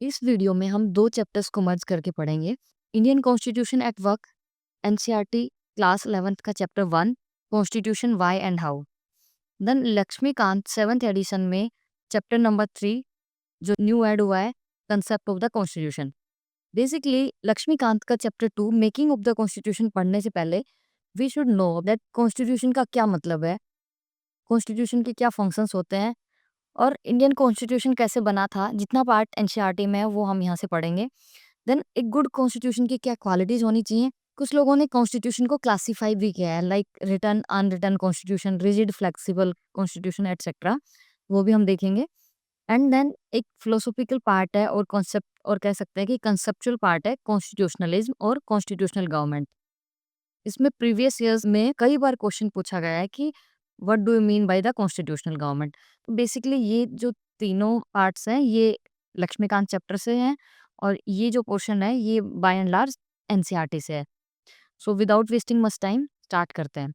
इस वीडियो में हम 2 चैप्टर्स को मर्ज करके पढ़ेंगे। Indian constitution at work, NCERT class 11th का chapter 1, constitution why and how. Then Laxmikant 7th edition में चैप्टर नंबर 3 जो न्यू ऐड हुआ है, concept of the constitution. Basically Laxmikant का chapter 2 making of the constitution पढ़ने से पहले we should know that constitution का क्या मतलब है, कॉन्स्टिट्यूशन के क्या फंक्शंस होते हैं और इंडियन कॉन्स्टिट्यूशन कैसे बना था। जितना पार्ट एनसीईआरटी में है वो हम यहाँ से पढ़ेंगे। देन एक गुड कॉन्स्टिट्यूशन की क्या क्वालिटीज होनी चाहिए। कुछ लोगों ने कॉन्स्टिट्यूशन को क्लासिफाई भी किया है, like written, unwritten constitution, rigid, flexible constitution etcetera, वो भी हम देखेंगे। एंड देन एक फिलोसॉफिकल पार्ट है और कॉन्सेप्ट, और कह सकते हैं कि कंसेप्चुअल पार्ट है, कॉन्स्टिट्यूशनलिज्म और कॉन्स्टिट्यूशनल गवर्नमेंट। इसमें प्रीवियस ईयर्स में कई बार क्वेश्चन पूछा गया है कि what do you mean by the constitutional government. तो बेसिकली ये जो तीनों पार्ट्स हैं ये लक्ष्मीकांत चैप्टर से हैं और ये जो पोर्शन है ये बाय एंड लार्ज एनसीईआरटी से है। So without wasting much time start करते हैं।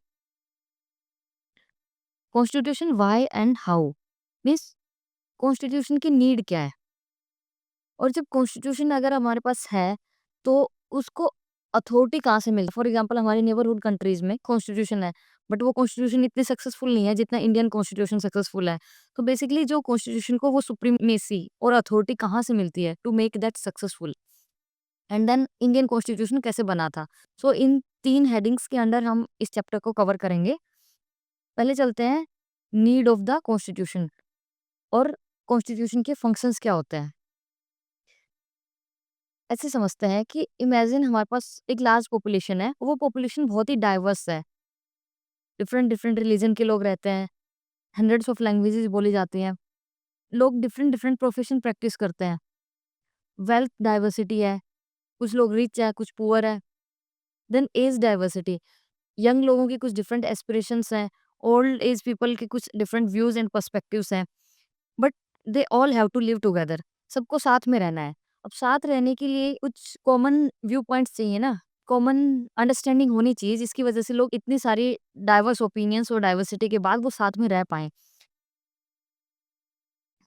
Constitution why and how means constitution की नीड क्या है, और जब कॉन्स्टिट्यूशन अगर हमारे पास है तो उसको अथॉरिटी कहाँ से मिलती है। फॉर एग्जांपल हमारी नेबरहुड कंट्रीज में कॉन्स्टिट्यूशन है बट वो कॉन्स्टिट्यूशन इतनी सक्सेसफुल नहीं है जितना इंडियन कॉन्स्टिट्यूशन सक्सेसफुल है। तो बेसिकली जो कॉन्स्टिट्यूशन को वो सुप्रीमेसी और अथॉरिटी कहाँ से मिलती है to make that successful. And then Indian constitution कैसे बना था। सो इन 3 हेडिंग्स के अंडर हम इस चैप्टर को कवर करेंगे। पहले चलते हैं नीड ऑफ द कॉन्स्टिट्यूशन और कॉन्स्टिट्यूशन के फंक्शंस क्या होते हैं। ऐसे समझते हैं कि इमेजिन हमारे पास एक लार्ज पॉपुलेशन है, वो पॉपुलेशन बहुत ही डाइवर्स है, डिफरेंट डिफरेंट रिलीजन के लोग रहते हैं, हंड्रेड्स ऑफ लैंग्वेजेस बोली जाती हैं, लोग डिफरेंट डिफरेंट प्रोफेशन प्रैक्टिस करते हैं, वेल्थ डाइवर्सिटी है, कुछ लोग रिच है कुछ पुअर है। देन एज डाइवर्सिटी, यंग लोगों की कुछ डिफरेंट एस्पिरेशंस हैं, ओल्ड एज पीपल के कुछ डिफरेंट व्यूज एंड पर्सपेक्टिव्स हैं, but they all have to live together. सबको साथ में रहना है। अब साथ रहने के लिए कुछ कॉमन व्यू पॉइंट्स चाहिए ना, कॉमन अंडरस्टैंडिंग होनी चाहिए जिसकी वजह से लोग इतनी सारी डाइवर्स ओपिनियंस और डाइवर्सिटी के बाद वो साथ में रह पाएं।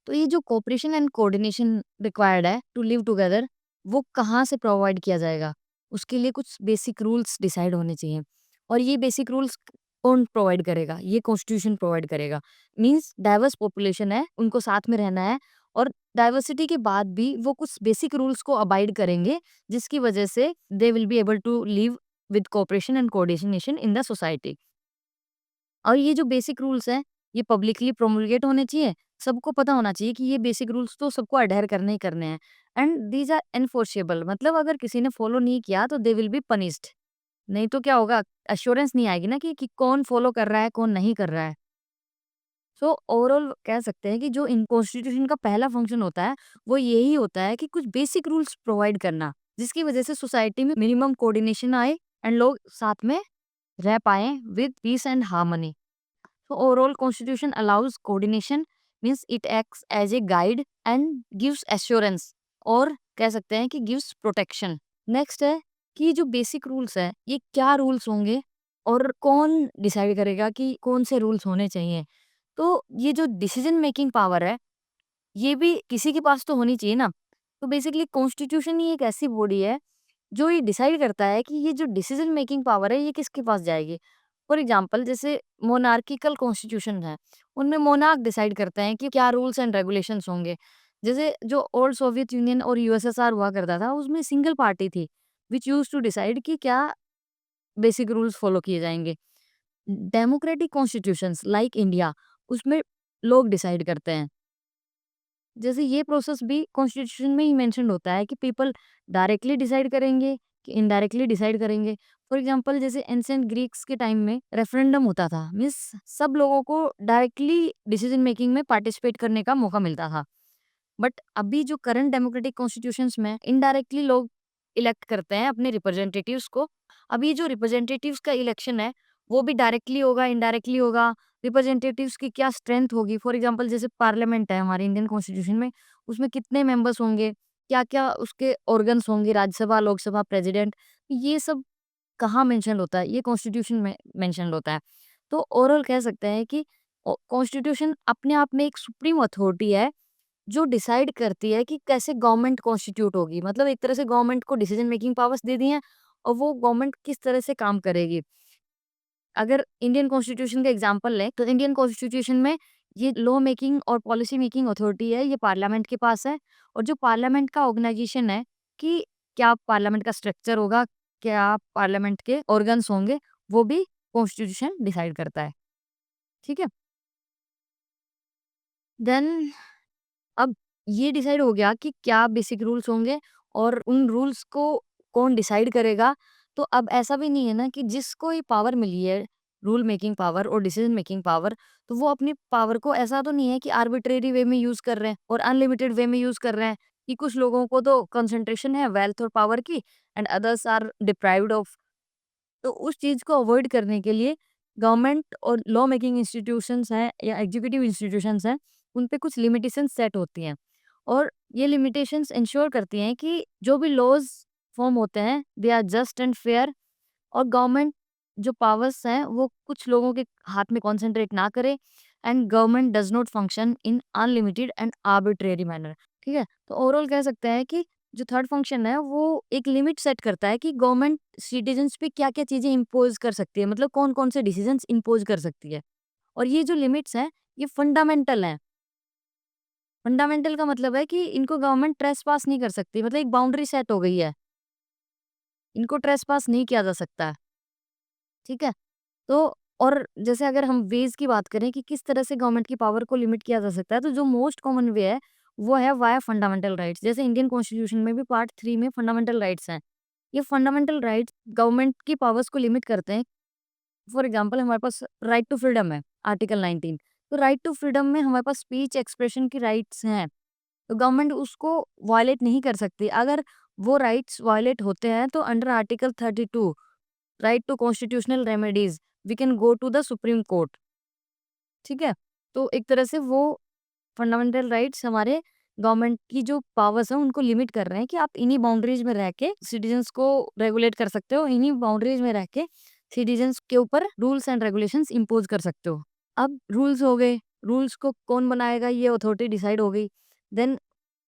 तो ये जो कोऑपरेशन एंड कोऑर्डिनेशन रिक्वायर्ड है टू लिव टुगेदर, वो कहाँ से प्रोवाइड किया जाएगा। उसके लिए कुछ बेसिक रूल्स डिसाइड होने चाहिए, और ये बेसिक रूल्स कौन प्रोवाइड करेगा, ये कॉन्स्टिट्यूशन प्रोवाइड करेगा। मीन्स डाइवर्स पॉपुलेशन है, उनको साथ में रहना है, और डाइवर्सिटी के बाद भी वो कुछ बेसिक रूल्स को अबाइड करेंगे जिसकी वजह से they will be able to live with cooperation and coordination in the society. और ये जो बेसिक रूल्स हैं ये पब्लिकली प्रोमulgate होने चाहिए, सबको पता होना चाहिए कि ये बेसिक रूल्स तो सबको अडहेर करने ही करने हैं। एंड दीज आर एनफोर्सेबल, मतलब अगर किसी ने फॉलो नहीं किया तो दे विल बी पनिश्ड। नहीं तो क्या होगा, एश्योरेंस नहीं आएगी ना कि कौन फॉलो कर रहा है कौन नहीं कर रहा है। सो ओवरऑल कह सकते हैं कि जो इन कॉन्स्टिट्यूशन का पहला फंक्शन होता है वो यही होता है कि कुछ बेसिक रूल्स प्रोवाइड करना जिसकी वजह से सोसाइटी में मिनिमम कोऑर्डिनेशन आए एंड लोग साथ में रह पाए with piece and harmony. So overall constitution allows coordination, means it acts as a guide and gives assurance, और कह सकते हैं कि gives protection। नेक्स्ट है कि ये जो बेसिक रूल्स है ये क्या रूल्स होंगे और कौन डिसाइड करेगा कि कौन से रूल्स होने चाहिए। तो ये जो डिसीजन मेकिंग पावर है ये भी किसी के पास तो होनी चाहिए ना। तो बेसिकली कॉन्स्टिट्यूशन ही एक ऐसी बॉडी है जो ये डिसाइड करता है कि ये जो डिसीजन मेकिंग पावर है ये किसके पास जाएगी। फॉर एग्जाम्पल जैसे मोनार्किकल कॉन्स्टिट्यूशन है, उनमें मोनार्क डिसाइड करते हैं कि क्या रूल्स एंड रेगुलेशंस होंगे। जैसे जो ओल्ड सोवियत यूनियन और यूएसएसआर हुआ करता था उसमें सिंगल पार्टी थी विच यूज टू डिसाइड कि क्या बेसिक रूल्स फॉलो किए जाएंगे। डेमोक्रेटिक कॉन्स्टिट्यूशंस लाइक इंडिया, उसमें लोग डिसाइड करते हैं। जैसे ये प्रोसेस भी कॉन्स्टिट्यूशन में ही मेंशन होता है कि पीपल डायरेक्टली डिसाइड करेंगे कि इनडायरेक्टली डिसाइड करेंगे। फॉर एग्जांपल जैसे एंशिएंट ग्रीक्स के टाइम में रेफरेंडम होता था, मीन्स सब लोगों को डायरेक्टली डिसीजन मेकिंग में पार्टिसिपेट करने का मौका मिलता था। बट अभी जो करंट डेमोक्रेटिक कॉन्स्टिट्यूशंस में इनडायरेक्टली लोग इलेक्ट करते हैं अपने रिप्रेजेंटेटिव्स को। अभी जो रिप्रेजेंटेटिव्स का इलेक्शन है वो भी डायरेक्टली होगा इनडायरेक्टली होगा। रिप्रेजेंटेटिव्स की क्या स्ट्रेंथ होगी, फॉर एग्जांपल जैसे पार्लियामेंट है हमारे इंडियन कॉन्स्टिट्यूशन में, उसमें कितने मेंबर्स होंगे, क्या क्या उसके ऑर्गन्स होंगे, राज्यसभा लोकसभा प्रेसिडेंट, ये सब कहाँ मेंशन होता है, ये कॉन्स्टिट्यूशन में मेंशन होता है। तो ओवरऑल कह सकते हैं कि कॉन्स्टिट्यूशन अपने आप में एक सुप्रीम अथॉरिटी है जो डिसाइड करती है कि कैसे गवर्नमेंट कॉन्स्टिट्यूट होगी। मतलब एक तरह से गवर्नमेंट को डिसीजन मेकिंग पावर्स दे दी हैं और वो गवर्नमेंट किस तरह से काम करेगी। अगर इंडियन कॉन्स्टिट्यूशन का एग्जांपल लें, तो इंडियन कॉन्स्टिट्यूशन में ये लॉ मेकिंग और पॉलिसी मेकिंग अथॉरिटी है, ये पार्लियामेंट के पास है। और जो पार्लियामेंट का ऑर्गेनाइजेशन है कि क्या पार्लियामेंट का स्ट्रक्चर होगा, क्या पार्लियामेंट के ऑर्गन्स होंगे, वो भी कॉन्स्टिट्यूशन डिसाइड करता है। ठीक है? देन अब ये डिसाइड हो गया कि क्या बेसिक रूल्स होंगे और उन रूल्स को कौन डिसाइड करेगा। तो अब ऐसा भी नहीं है ना कि जिसको ये पावर मिली है, रूल मेकिंग पावर और डिसीजन मेकिंग पावर, तो वो अपनी पावर को ऐसा तो नहीं है कि आर्बिट्रेरी वे में यूज कर रहे हैं और अनलिमिटेड वे में यूज कर रहे हैं। कि कुछ लोगों को तो कंसंट्रेशन है वेल्थ और पावर की and others are deprived of. तो उस चीज को अवॉइड करने के लिए गवर्नमेंट और लॉ मेकिंग इंस्टीट्यूशंस हैं या एग्जीक्यूटिव इंस्टीट्यूशंस हैं, उन पे कुछ लिमिटेशंस सेट होती हैं। और ये लिमिटेशंस इंश्योर करती हैं कि जो भी लॉज फॉर्म होते हैं they are just and fair. और गवर्नमेंट जो पावर्स हैं वो कुछ लोगों के हाथ में कॉन्सेंट्रेट ना करे and government does not function in unlimited and arbitrary manner. ठीक है? तो ओवरऑल कह सकते हैं कि जो थर्ड फंक्शन है वो एक लिमिट सेट करता है कि गवर्नमेंट सिटीजन्स पे क्या-क्या चीज़ें इम्पोज़ कर सकती है, मतलब कौन-कौन से डिसीजंस इम्पोज़ कर सकती है। और ये जो लिमिट्स हैं, ये फंडामेंटल हैं। फंडामेंटल का मतलब है कि इनको गवर्नमेंट ट्रेसपास नहीं कर सकती, मतलब एक बाउंड्री सेट हो गई है, इनको ट्रेसपास नहीं किया जा सकता है। ठीक है? तो और जैसे अगर हम वेज़ की बात करें कि किस तरह से गवर्नमेंट की पावर को लिमिट किया जा सकता है, तो जो मोस्ट कॉमन वे है, वो है वाया फंडामेंटल राइट्स। जैसे इंडियन कॉन्स्टिट्यूशन में भी पार्ट 3 में फंडामेंटल राइट्स हैं। ये फंडामेंटल राइट्स गवर्नमेंट की पावर्स को लिमिट करते हैं। फॉर एग्जांपल हमारे पास राइट टू फ्रीडम है, आर्टिकल 19। तो राइट टू फ्रीडम में हमारे पास स्पीच एक्सप्रेशन की राइट्स हैं। तो गवर्नमेंट उसको वायलेट नहीं कर सकती। अगर वो राइट्स वायलेट होते हैं तो under article 32 right to constitutional remedies we can go to the supreme court. ठीक है? तो एक तरह से वो फंडामेंटल राइट्स हमारे गवर्नमेंट की जो पावर्स हैं उनको लिमिट कर रहे हैं कि आप इन्हीं बाउंड्रीज में रह के सिटीजन्स को रेगुलेट कर सकते हो, इन्हीं बाउंड्रीज में रह के सिटीजन्स के ऊपर रूल्स एंड रेगुलेशंस इम्पोज कर सकते हो। अब रूल्स हो गए, रूल्स को कौन बनाएगा ये अथॉरिटी डिसाइड हो गई। देन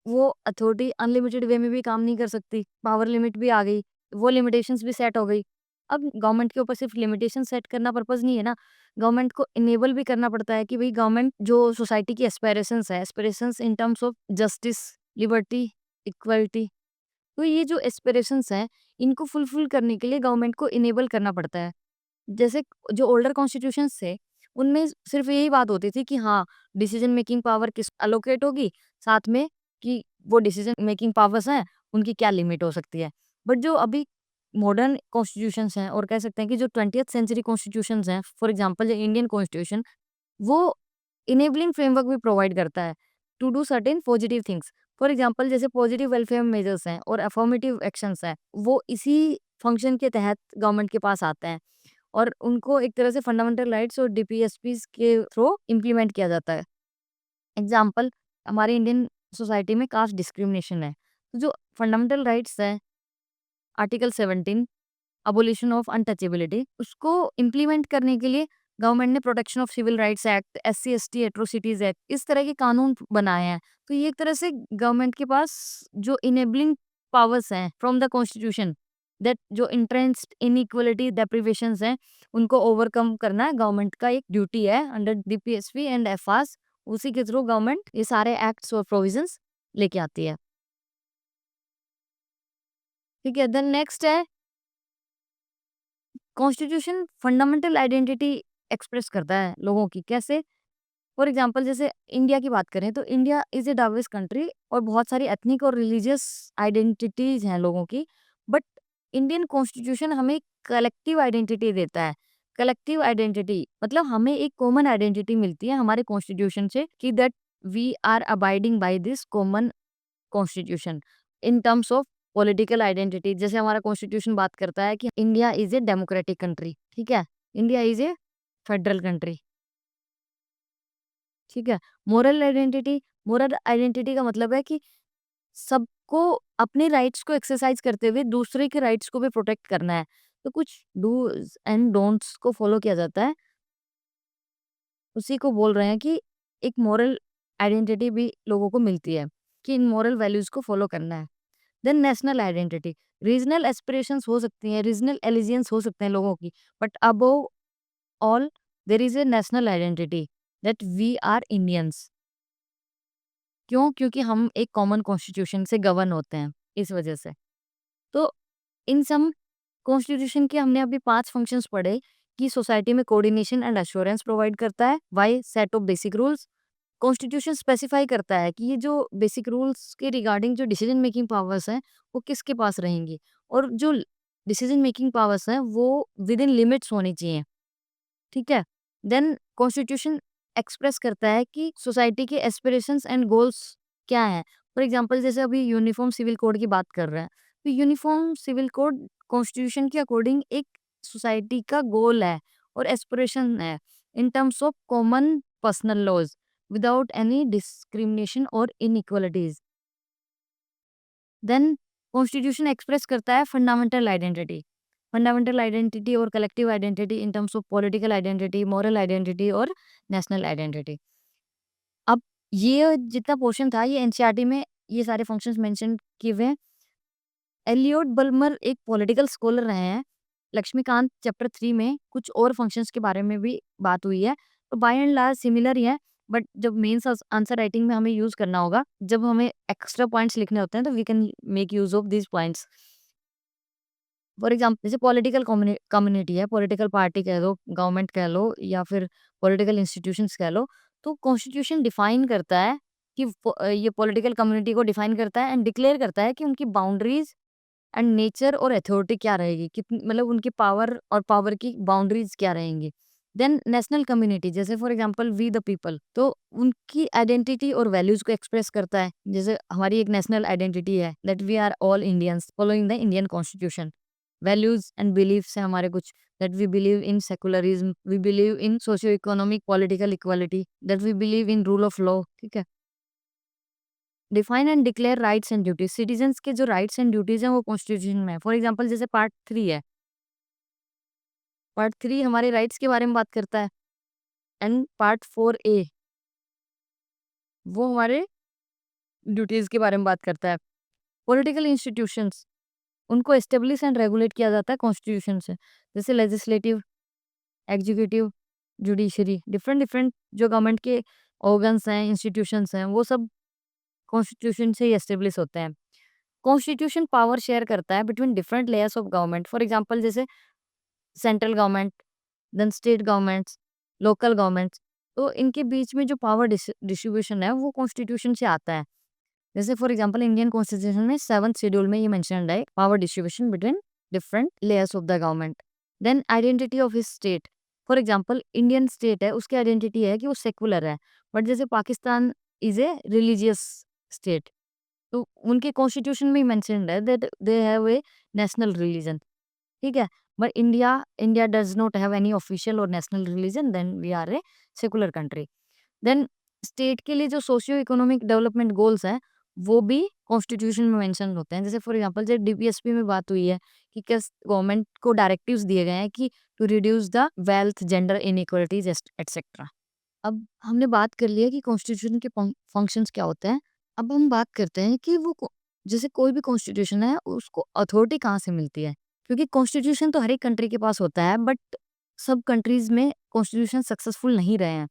वो अथॉरिटी अनलिमिटेड वे में भी काम नहीं कर सकती, पावर लिमिट भी आ गई, वो लिमिटेशंस भी सेट हो गई। अब गवर्नमेंट के ऊपर सिर्फ लिमिटेशन सेट करना पर्पस नहीं है ना, गवर्नमेंट को इनेबल भी करना पड़ता है कि भई गवर्नमेंट जो सोसाइटी की एस्पिरेशंस है, aspirations in terms of justice, liberty, equality, तो ये जो एस्पिरेशंस हैं, इनको फुलफिल करने के लिए गवर्नमेंट को इनेबल करना पड़ता है। जैसे जो ओल्डर कॉन्स्टिट्यूशंस थे, उनमें सिर्फ़ यही बात होती थी कि हाँ, डिसीज़न मेकिंग पावर किस एलोकेट होगी, साथ में कि वो डिसीज़न मेकिंग पावर्स हैं, उनकी क्या लिमिट हो सकती है। बट जो अभी मॉडर्न कॉन्स्टिट्यूशंस हैं और कह सकते हैं कि जो 20th सेंचुरी कॉन्स्टिट्यूशंस हैं, फॉर एग्ज़ाम्पल जो इंडियन कॉन्स्टिट्यूशन, वो इनेबलिंग फ्रेमवर्क भी प्रोवाइड करता है to do certain positive things. For example जैसे पॉजिटिव वेलफेयर मेजर्स हैं और अफर्मेटिव एक्शंस हैं, वो इसी फंक्शन के तहत गवर्नमेंट के पास आते हैं। और उनको एक तरह से फंडामेंटल राइट्स और डीपीएसपीज़ के थ्रू इम्प्लीमेंट किया जाता है। एग्ज़ाम्पल हमारी इंडियन सोसाइटी में कास्ट डिस्क्रिमिनेशन है। तो जो फंडामेंटल राइट्स हैं, आर्टिकल 17 अबॉलिशन ऑफ अनटचेबिलिटी, उसको इम्प्लीमेंट करने के लिए गवर्नमेंट ने protection of civil rights act, SC ST atrocities act, इस तरह के कानून बनाए हैं। तो ये एक तरह से गवर्नमेंट के पास जो इनेबलिंग पावर्स हैं फ्रॉम द कॉन्स्टिट्यूशन, दैट जो एंट्रेंस्ड इनइक्वालिटी डेप्रिवेशंस हैं, उनको ओवरकम करना गवर्नमेंट का एक ड्यूटी है अंडर डीपीएसपी एंड एफआरस। उसी के थ्रू गवर्नमेंट ये सारे एक्ट्स और प्रोविजंस लेके आती है। ठीक है? देन नेक्स्ट है कॉन्स्टिट्यूशन फंडामेंटल आइडेंटिटी एक्सप्रेस करता है लोगों की, कैसे? फॉर एग्जांपल जैसे इंडिया की बात करें तो India is a diverse country और बहुत सारी एथनिक और रिलीजियस आइडेंटिटीज़ हैं लोगों की। बट इंडियन कॉन्स्टिट्यूशन हमें कलेक्टिव आइडेंटिटी देता है। कलेक्टिव आइडेंटिटी मतलब हमें एक कॉमन आइडेंटिटी मिलती है हमारे कॉन्स्टिट्यूशन से कि that we are abiding by this common constitution in terms of political identity. जैसे हमारा कॉन्स्टिट्यूशन बात करता है कि India is a democratic country, ठीक है? India is a federal country, ठीक है? मोरल आइडेंटिटी का मतलब है कि सबको अपने राइट्स को एक्सरसाइज करते हुए दूसरे के राइट्स को भी प्रोटेक्ट करना है। तो कुछ डूज़ एंड डोंट्स को फॉलो किया जाता है। उसी को बोल रहे हैं कि एक मोरल आइडेंटिटी भी लोगों को मिलती है कि इन मॉरल वैल्यूज को फॉलो करना है। Then national identity, regional aspirations हो सकती हैं, रीजनल एलिजियंस हो सकते हैं लोगों की, but above all there is a national identity that we are Indians. क्यों? क्योंकि हम एक कॉमन कॉन्स्टिट्यूशन से गवर्न होते हैं, इस वजह से। तो इन सम कॉन्स्टिट्यूशन के हमने अभी 5 फंक्शंस पढ़े कि सोसाइटी में कोऑर्डिनेशन एंड एश्योरेंस प्रोवाइड करता है, why set of basic rules. Constitution specify करता है कि ये जो बेसिक रूल्स के रिगार्डिंग जो डिसीजन मेकिंग पावर्स हैं, वो किसके पास रहेंगी, और जो डिसीजन मेकिंग पावर्स हैं, वो विद इन लिमिट्स होनी चाहिए, ठीक है? देन कॉन्स्टिट्यूशन एक्सप्रेस करता है कि सोसाइटी के एस्पिरेशंस एंड गोल्स क्या हैं। फॉर एग्जांपल जैसे अभी यूनिफॉर्म सिविल कोड की बात कर रहे हैं, तो यूनिफॉर्म सिविल कोड कॉन्स्टिट्यूशन के अकॉर्डिंग एक सोसाइटी का गोल है और एस्पिरेशन है in terms of common personal laws without any discrimination और इनइक्वालिटीज। देन कॉन्स्टिट्यूशन एक्सप्रेस करता है फंडामेंटल आइडेंटिटी और collective identity in terms of political identity, moral identity और नेशनल आइडेंटिटी। अब ये जितना पोर्शन था ये एनसीईआरटी में ये सारे फंक्शंस मेंशन किए हुए हैं। एलियोट बल्मर एक पॉलिटिकल स्कॉलर रहे हैं। लक्ष्मीकांत चैप्टर 3 में कुछ और फंक्शंस के बारे में भी बात हुई है। तो बाय एंड लार्ज सिमिलर ही है, बट जब मेंस आंसर राइटिंग में हमें यूज करना होगा, जब हमें एक्स्ट्रा पॉइंट्स लिखने होते हैं, तो we can make use of these points. For example जैसे पॉलिटिकल कम्युनिटी है, पॉलिटिकल पार्टी कह लो, गवर्नमेंट कह लो, या फिर पॉलिटिकल इंस्टीट्यूशंस कह लो, तो कॉन्स्टिट्यूशन डिफाइन करता है कि ये पॉलिटिकल कम्युनिटी को डिफाइन करता है एंड डिक्लेयर करता है कि उनकी बाउंड्रीज एंड नेचर और अथॉरिटी क्या रहेगी, कितनी मतलब उनकी पावर और पावर की बाउंड्रीज क्या रहेंगी। देन नेशनल कम्युनिटी जैसे for example we the people, तो उनकी आइडेंटिटी और वैल्यूज को एक्सप्रेस करता है। जैसे हमारी एक नेशनल आइडेंटिटी है that we are all Indians following the Indian constitution. Values and beliefs है हमारे कुछ, that we believe in secularism, we believe in socio economic political equality, that we believe in rule of law, ठीक है। Define and declare rights and duties, citizens के जो rights and duties हैं वो constitution में है। फॉर एग्जांपल जैसे part 3 है, पार्ट 3 हमारे राइट्स के बारे में बात करता है, एंड पार्ट 4A वो हमारे ड्यूटीज के बारे में बात करता है। पॉलिटिकल इंस्टीट्यूशंस, उनको एस्टेब्लिश एंड रेगुलेट किया जाता है कॉन्स्टिट्यूशन से, जैसे legislative, executive, judiciary, different different जो गवर्नमेंट के ऑर्गन्स हैं, इंस्टीट्यूशंस हैं, वो सब कॉन्स्टिट्यूशन से ही एस्टेब्लिश होते हैं। कॉन्स्टिट्यूशन पावर शेयर करता है between different layers of government. For example जैसे central government, then state governments, local governments, तो इनके बीच में जो पावर डिस्ट्रीब्यूशन है वो कॉन्स्टिट्यूशन से आता है। जैसे फॉर एग्जांपल इंडियन कॉन्स्टिट्यूशन में 7th शेड्यूल में ये मेंशन्ड है power distribution between different layers of the government. Then identity of his state, for example Indian state है, उसकी आइडेंटिटी है कि वो सेकुलर है, बट जैसे Pakistan is a religious state, तो उनके कॉन्स्टिट्यूशन में मेंशन्ड है that they have a national religion, ठीक है। But India does not have any official और national religion, then we are a secular country. Then state के लिए जो सोशियो इकोनॉमिक डेवलपमेंट गोल्स हैं वो भी कॉन्स्टिट्यूशन में मेंशन होते हैं। जैसे फॉर एग्जांपल जैसे डीपीएसपी में बात हुई है कि किस गवर्नमेंट को डायरेक्टिव्स दिए गए हैं कि to reduce the wealth, gender inequalities etcetera. अब हमने बात कर लिया कि कॉन्स्टिट्यूशन के फंक्शंस क्या होते हैं। अब हम बात करते हैं कि जैसे कोई भी कॉन्स्टिट्यूशन है उसको अथॉरिटी कहाँ से मिलती है, क्योंकि कॉन्स्टिट्यूशन तो हर एक कंट्री के पास होता है, बट सब कंट्रीज में कॉन्स्टिट्यूशन सक्सेसफुल नहीं रहे हैं।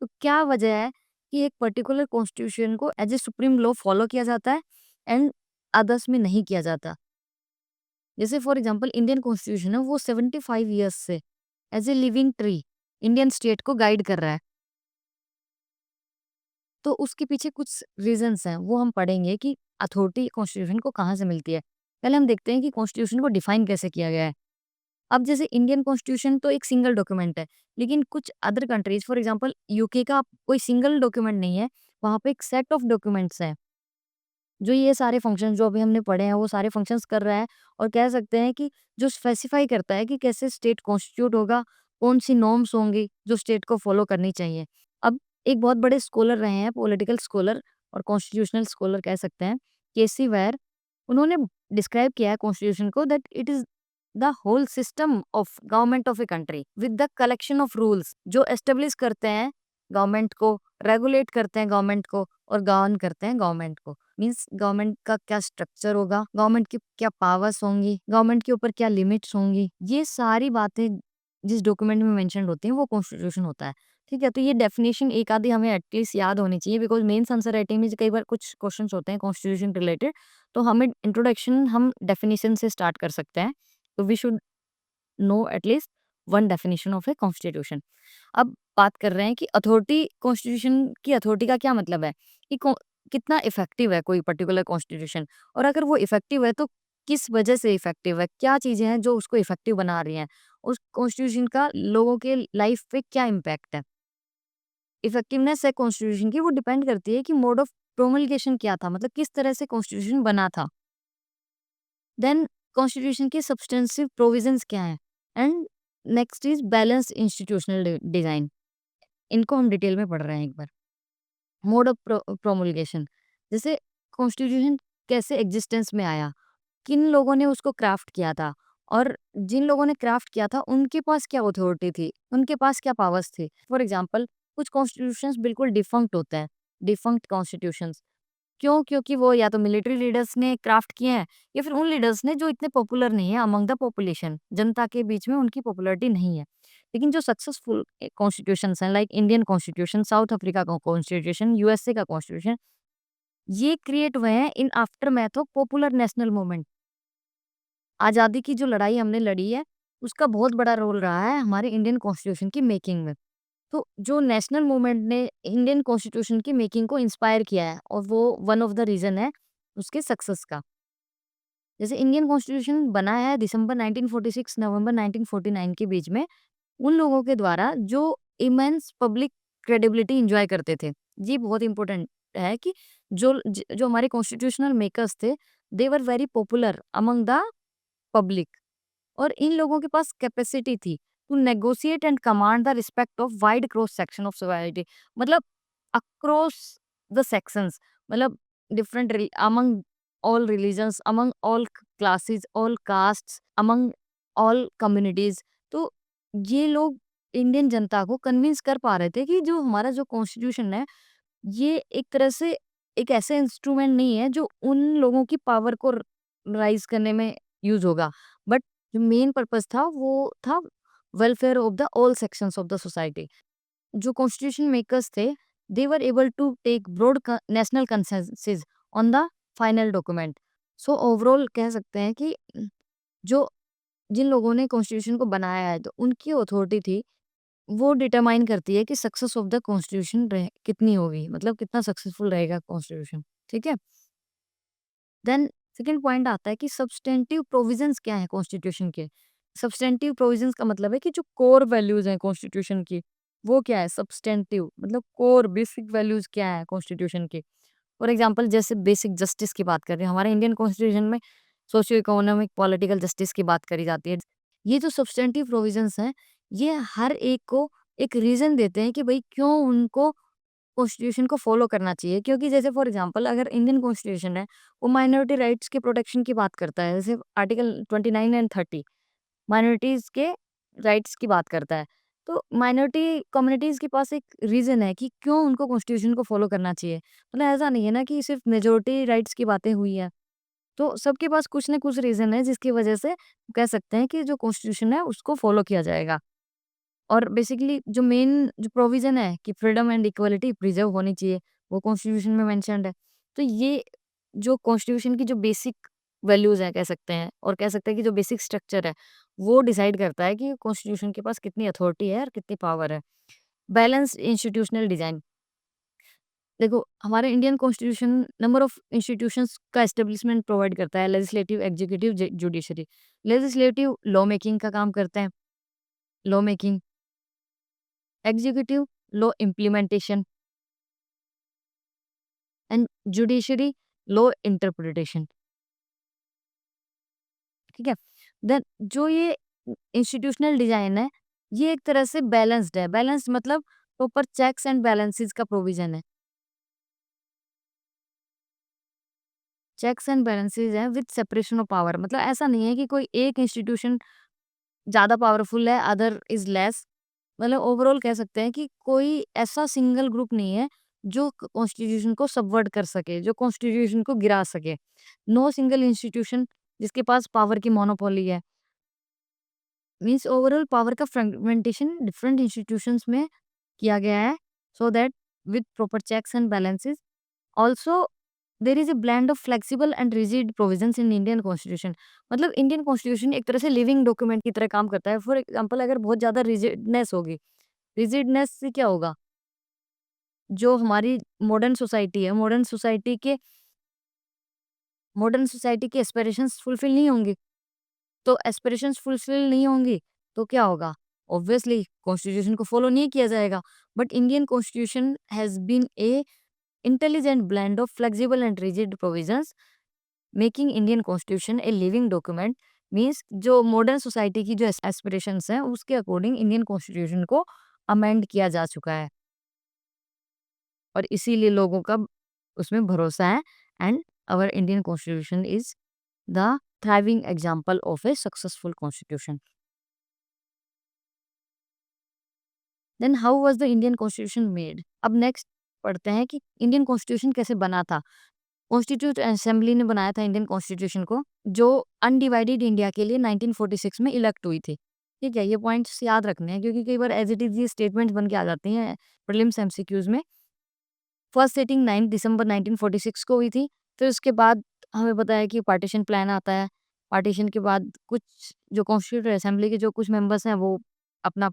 तो क्या वजह है कि एक पर्टिकुलर कॉन्स्टिट्यूशन को as a supreme law follow किया जाता है एंड अदर्स में नहीं किया जाता। जैसे फॉर एग्जांपल इंडियन कॉन्स्टिट्यूशन है वो 75 ईयर्स से as a living tree Indian state को गाइड कर रहा है। तो उसके पीछे कुछ रीजंस हैं, वो हम पढ़ेंगे कि अथॉरिटी कॉन्स्टिट्यूशन को कहाँ से मिलती है। पहले हम देखते हैं कि कॉन्स्टिट्यूशन को डिफाइन कैसे किया गया है। अब जैसे इंडियन कॉन्स्टिट्यूशन तो एक सिंगल डॉक्यूमेंट है, लेकिन कुछ other countries for example UK का कोई सिंगल डॉक्यूमेंट नहीं है, वहाँ पे एक सेट ऑफ डॉक्यूमेंट्स हैं, जो ये सारे फंक्शंस जो अभी हमने पढ़े हैं वो सारे फंक्शंस कर रहा है, और कह सकते हैं कि जो स्पेसिफाई करता है कि कैसे स्टेट कॉन्स्टिट्यूट होगा, कौन-सी नॉर्म्स होंगी जो स्टेट को फॉलो करनी चाहिए। अब एक बहुत बड़े स्कॉलर रहे हैं, पॉलिटिकल स्कॉलर और कॉन्स्टिट्यूशनल स्कॉलर कह सकते हैं, केसी वेयर, उन्होंने डिस्क्राइब किया है कॉन्स्टिट्यूशन को that it is the whole system of government of a country with the collection of rules जो एस्टेब्लिश करते हैं गवर्नमेंट को रेगुलेट करते हैं, गवर्नमेंट को, और गवर्न करते हैं गवर्नमेंट को। मीन्स गवर्नमेंट का क्या स्ट्रक्चर होगा, गवर्नमेंट की क्या पावर्स होंगी, गवर्नमेंट के ऊपर क्या लिमिट्स होंगी, ये सारी बातें जिस डॉक्यूमेंट में मेंशन होती हैं वो कॉन्स्टिट्यूशन होता है। ठीक है, तो ये डेफिनेशन एक आधी हमें एटलीस्ट याद होनी चाहिए, बिकॉज मेंस आंसर राइटिंग में कई बार कुछ क्वेश्चंस होते हैं कॉन्स्टिट्यूशन रिलेटेड, तो हमें इंट्रोडक्शन हम डेफिनेशन से स्टार्ट कर सकते हैं। तो we should know at least one definition of a constitution. अब बात कर रहे हैं कि अथॉरिटी, कॉन्स्टिट्यूशन की अथॉरिटी का क्या मतलब है, कि कितना इफेक्टिव है कोई पर्टिकुलर कॉन्स्टिट्यूशन, और अगर वो इफेक्टिव है तो किस वजह से इफेक्टिव है, क्या चीजें हैं जो उसको इफेक्टिव बना रही हैं, उस कॉन्स्टिट्यूशन का लोगों के लाइफ पे क्या इम्पैक्ट है। इफेक्टिवनेस है कॉन्स्टिट्यूशन की, वो डिपेंड करती है कि मोड ऑफ प्रोमलगेशन क्या था, मतलब किस तरह से कॉन्स्टिट्यूशन बना था। देन कॉन्स्टिट्यूशन के सब्सटेंसिव प्रोविजंस क्या हैं, and next is balance institutional design. इनको हम डिटेल में पढ़ रहे हैं एक बार। मोड ऑफ प्रोमulgेशन, जैसे कॉन्स्टिट्यूशन कैसे एग्जिस्टेंस में आया, किन लोगों ने उसको क्राफ्ट किया था, और जिन लोगों ने क्राफ्ट किया था उनके पास क्या अथॉरिटी थी, उनके पास क्या पावर्स थी। फॉर एग्जांपल कुछ कॉन्स्टिट्यूशंस बिल्कुल डिफंक्ट होते हैं, डिफंक्ट कॉन्स्टिट्यूशंस। क्यों? क्योंकि वो या तो मिलिट्री लीडर्स ने क्राफ्ट किए हैं, या फिर उन लीडर्स ने जो इतने पॉपुलर नहीं है अमंग द पॉपुलेशन, जनता के बीच में उनकी पॉपुलैरिटी नहीं है। लेकिन जो सक्सेसफुल कॉन्स्टिट्यूशंस हैं, like Indian constitution, South Africa का कॉन्स्टिट्यूशन, यूएसए का कॉन्स्टिट्यूशन, ये क्रिएट हुए हैं in aftermath of popular national movement. आज़ादी की जो लड़ाई हमने लड़ी है, उसका बहुत बड़ा रोल रहा है हमारे इंडियन कॉन्स्टिट्यूशन की मेकिंग में। तो जो नेशनल मूवमेंट ने इंडियन कॉन्स्टिट्यूशन की मेकिंग को इंस्पायर किया है, और वो वन ऑफ द रीजन है उसके सक्सेस का। जैसे इंडियन कॉन्स्टिट्यूशन बना है दिसंबर 1946 नवंबर 1949 के बीच में, उन लोगों के द्वारा जो इमेंस पब्लिक क्रेडिबिलिटी एंजॉय करते थे। ये बहुत इंपॉर्टेंट है कि जो हमारे कॉन्स्टिट्यूशनल मेकर्स थे, they were very popular among the public, और इन लोगों के पास कैपेसिटी थी to negotiate and command the respect of wide cross section of society. मतलब अक्रॉस द सेक्शंस, मतलब different among all religions, among all classes, all castes, among all communities. तो ये लोग इंडियन जनता को कन्विंस कर पा रहे थे कि जो हमारा जो कॉन्स्टिट्यूशन है, ये एक तरह से एक ऐसा इंस्ट्रूमेंट नहीं है जो उन लोगों की पावर को राइज करने में यूज होगा, बट जो मेन पर्पस था वो था welfare of the all sections of the society. जो कॉन्स्टिट्यूशन मेकर्स थे, they were able to take broad national consensus on the final document. So overall कह सकते हैं कि जो जिन लोगों ने कॉन्स्टिट्यूशन को बनाया है, तो उनकी अथॉरिटी थी, वो डिटरमाइन करती है कि सक्सेस ऑफ द कॉन्स्टिट्यूशन कितनी होगी, मतलब कितना सक्सेसफुल रहेगा कॉन्स्टिट्यूशन। ठीक है, देन सेकंड पॉइंट आता है कि सब्सटेंटिव प्रोविजंस क्या है कॉन्स्टिट्यूशन के। सब्सटेंटिव प्रोविजंस का मतलब है कि जो कोर वैल्यूज हैं कॉन्स्टिट्यूशन की, वो क्या है, सब्सटेंटिव मतलब कोर बेसिक वैल्यूज क्या है कॉन्स्टिट्यूशन की। फॉर एग्जाम्पल जैसे बेसिक जस्टिस की बात कर रहे हैं, हमारे इंडियन कॉन्स्टिट्यूशन में सोशियो इकोनॉमिक पॉलिटिकल जस्टिस की बात करी जाती है। ये जो सब्सटेंटिव प्रोविजंस हैं, ये हर एक को एक रीजन देते हैं कि भाई क्यों उनको कॉन्स्टिट्यूशन को फॉलो करना चाहिए। क्योंकि जैसे फॉर एग्जांपल अगर इंडियन कॉन्स्टिट्यूशन है, वो माइनॉरिटी राइट्स के प्रोटेक्शन की बात करता है, जैसे आर्टिकल 29 एंड 30 माइनॉरिटीज के राइट्स की बात करता है। तो माइनॉरिटी कम्युनिटीज के पास एक रीजन है कि क्यों उनको कॉन्स्टिट्यूशन को फॉलो करना चाहिए। मतलब ऐसा नहीं है ना कि सिर्फ मेजोरिटी राइट्स की बातें हुई है, तो सबके पास कुछ ना कुछ रीजन है जिसकी वजह से कह सकते हैं कि जो कॉन्स्टिट्यूशन है उसको फॉलो किया जाएगा। और बेसिकली जो मेन जो प्रोविजन है कि फ्रीडम एंड इक्वालिटी प्रिजर्व होनी चाहिए, वो कॉन्स्टिट्यूशन में मेंशन्ड है। तो ये जो कॉन्स्टिट्यूशन की जो बेसिक वैल्यूज है कह सकते हैं, और कह सकते हैं कि जो बेसिक स्ट्रक्चर है, वो डिसाइड करता है कि कॉन्स्टिट्यूशन के पास कितनी अथॉरिटी है और कितनी पावर है। बैलेंस्ड इंस्टीट्यूशनल डिजाइन, देखो हमारे Indian constitution number of institutions का एस्टेब्लिशमेंट प्रोवाइड करता है, legislative, executive, judiciary. Legislative law making का काम करते हैं, law making. Executive law implementation, and judiciary law interpretation. ठीक है, देन जो ये इंस्टीट्यूशनल डिजाइन है, ये एक तरह से बैलेंस्ड है। बैलेंस्ड मतलब प्रॉपर चेक्स एंड बैलेंसेस का प्रोविजन है। चेक्स एंड बैलेंसेस है विद सेपरेशन ऑफ पावर, मतलब ऐसा नहीं है कि कोई एक इंस्टीट्यूशन ज्यादा पावरफुल है, अदर इज लेस। मतलब ओवरऑल कह सकते हैं कि कोई ऐसा सिंगल ग्रुप नहीं है जो कॉन्स्टिट्यूशन को सबवर्ट कर सके, जो कॉन्स्टिट्यूशन को गिरा सके। नो सिंगल इंस्टीट्यूशन जिसके पास पावर की मोनोपोली है। मीन्स ओवरऑल पावर का फ्रेगमेंटेशन डिफरेंट इंस्टीट्यूशंस में किया गया है, so that with proper checks and balances. Also there is a blend of flexible and rigid provisions in Indian constitution. मतलब इंडियन कॉन्स्टिट्यूशन एक तरह से लिविंग डॉक्यूमेंट की तरह काम करता है। फॉर एग्जाम्पल, अगर बहुत ज्यादा रिजिडनेस होगी, रिजिडनेस से क्या होगा, जो हमारी मॉडर्न सोसाइटी है, मॉडर्न सोसाइटी की एस्पिरेशंस फुलफिल नहीं होंगी। तो एस्पिरेशंस फुलफिल नहीं होंगी तो क्या होगा? ऑब्वियसली कॉन्स्टिट्यूशन को फॉलो नहीं किया जाएगा। But Indian constitution has been a intelligent blend of flexible and rigid provisions, making Indian constitution a living document. Means जो मॉडर्न सोसाइटी की जो एस्पिरेशंस हैं उसके अकॉर्डिंग इंडियन कॉन्स्टिट्यूशन को अमेंड किया जा चुका है, और इसीलिए लोगों का उसमें भरोसा है। And our Indian constitution is the thriving example of a successful constitution. Then how was the Indian constitution made? अब नेक्स्ट पढ़ते हैं कि इंडियन कॉन्स्टिट्यूशन कैसे बना था। कॉन्स्टिट्यूट असेंबली ने बनाया था इंडियन कॉन्स्टिट्यूशन को, जो अनडिवाइडेड इंडिया के लिए 1946 में इलेक्ट हुई थी। ठीक है, ये पॉइंट्स याद रखने हैं क्योंकि कई बार एज इट इज ये स्टेटमेंट्स बन के आ जाती हैं प्रीलिम्स एमसीक्यूज में। फर्स्ट सिटिंग 9 दिसंबर 1946 को हुई थी। फिर उसके बाद हमें पता है कि पार्टीशन प्लान आता है। पार्टीशन के बाद कुछ जो कॉन्स्टिट्यूट असेंबली के जो कुछ मेंबर्स हैं वो अपना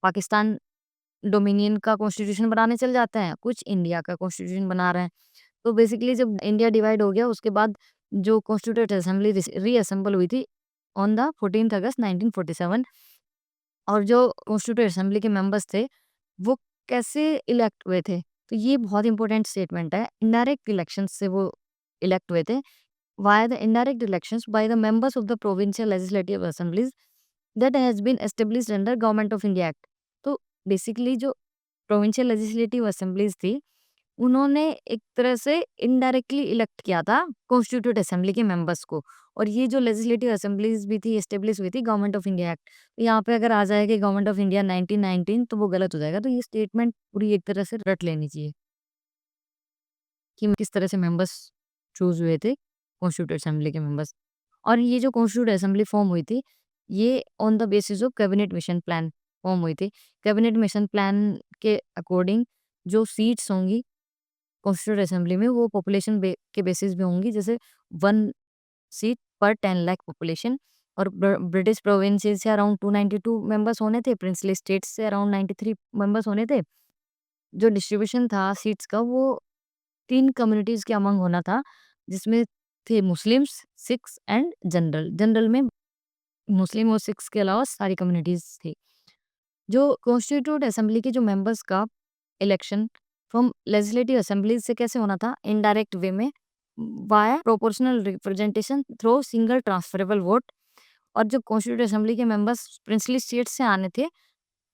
पाकिस्तान डोमिनियन का कॉन्स्टिट्यूशन बनाने चल जाते हैं, कुछ इंडिया का कॉन्स्टिट्यूशन बना रहे हैं। तो बेसिकली जब इंडिया डिवाइड हो गया उसके बाद जो कॉन्स्टिट्यूट असेंबली रीअसेंबल हुई थी ऑन द 14 अगस्त 1947। और जो कॉन्स्टिट्यूट असेंबली के मेंबर्स थे वो कैसे इलेक्ट हुए थे, तो ये बहुत इंपॉर्टेंट स्टेटमेंट है। इनडायरेक्ट इलेक्शन से वो इलेक्ट हुए थे, via the indirect elections by the members of the provincial legislative assemblies that has been established under government of India act. तो बेसिकली जो प्रोविंशियल लेजिस्लेटिव असेंबलीज थी उन्होंने एक तरह से इनडायरेक्टली इलेक्ट किया था कॉन्स्टिट्यूट असेंबली के मेंबर्स को। और ये जो लेजिस्लेटिव असेंबलीज भी थी एस्टेब्लिश हुई थी गवर्नमेंट ऑफ इंडिया एक्ट। तो यहाँ पे अगर आ जाए कि गवर्नमेंट ऑफ इंडिया 1919 तो वो गलत हो जाएगा। तो ये स्टेटमेंट पूरी एक तरह से रट लेनी चाहिए कि किस तरह से मेंबर्स चूज हुए थे कॉन्स्टिट्यूट असेंबली के मेंबर्स। और ये जो कॉन्स्टिट्यूट असेंबली फॉर्म हुई थी ये on the basis of cabinet mission plan form हुई थी। कैबिनेट मिशन प्लान के अकॉर्डिंग जो सीट्स होंगी कॉन्स्टिट्यूट असेंबली में वो पॉपुलेशन के बेसिस पे होंगी, जैसे 1 सीट पर 10 लाख पॉपुलेशन। और ब्रिटिश प्रोविंसेस से अराउंड 292 मेंबर्स होने थे, प्रिंसली स्टेट्स से अराउंड 93 मेंबर्स होने थे। जो डिस्ट्रीब्यूशन था सीट्स का वो 3 कम्युनिटीज के अमंग होना था, जिसमें थे Muslims, Sikhs and general. General में मुस्लिम और सिख्स के अलावा सारी कम्युनिटीज थी। जो कॉन्स्टिट्यूट असेंबली के जो मेंबर्स का इलेक्शन फ्रॉम लेजिस्लेटिव असेंबली से कैसे होना था, इनडायरेक्ट वे में via proportional representation through single transferable vote. और जो कॉन्स्टिट्यूट असेंबली के मेंबर्स प्रिंसली स्टेट से आने थे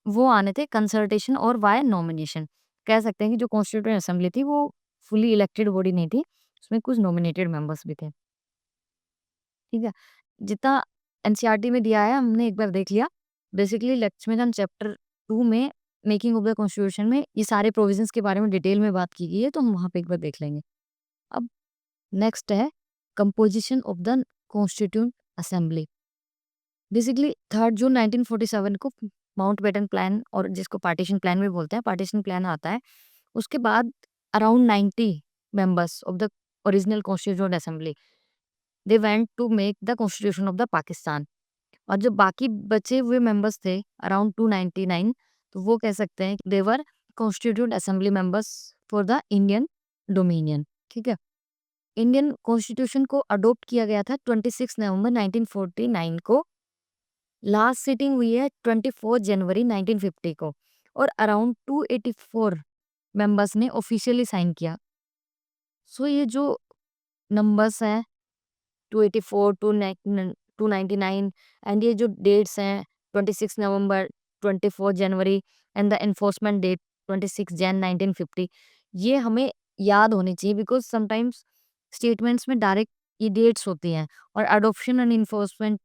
वो आने थे कंसल्टेशन और वाया नॉमिनेशन। कह सकते हैं कि जो कॉन्स्टिट्यूट असेंबली थी वो फुली इलेक्टेड बॉडी नहीं थी, उसमें कुछ नॉमिनेटेड मेंबर्स भी थे। ठीक है, जितना एनसीईआरटी में दिया है हमने एक बार देख लिया। बेसिकली लक्ष्मीकांत चैप्टर 2 में मेकिंग ऑफ द कॉन्स्टिट्यूशन में ये सारे प्रोविजंस के बारे में डिटेल में बात की गई है, तो हम वहाँ पे एक बार देख लेंगे। अब नेक्स्ट है composition of the constituent assembly. Basically 3 जून 1947 को माउंटबेटन प्लान, और जिसको पार्टीशन प्लान भी बोलते हैं, पार्टीशन प्लान आता है। उसके बाद around 90 members of the original constituent assembly they went to make the constitution of the Pakistan. और जो बाकी बचे हुए मेंबर्स थे अराउंड 299, तो वो कह सकते हैं they were constituent assembly members for the Indian dominion. ठीक है, इंडियन कॉन्स्टिट्यूशन को अडॉप्ट किया गया था 26 नवंबर 1949 को। लास्ट सिटिंग हुई है 24 जनवरी 1950 को। और अराउंड 284 मेंबर्स ने ऑफिशियली साइन किया। सो ये जो नंबर्स हैं 284, 299 एंड ये जो डेट्स हैं 26 नवंबर, 24 जनवरी and the enforcement date 26 Jan 1950, ये हमें याद होनी चाहिए बिकॉज समटाइम्स स्टेटमेंट्स में डायरेक्ट ये डेट्स होती हैं और अडॉप्शन एंड इन्फोर्समेंट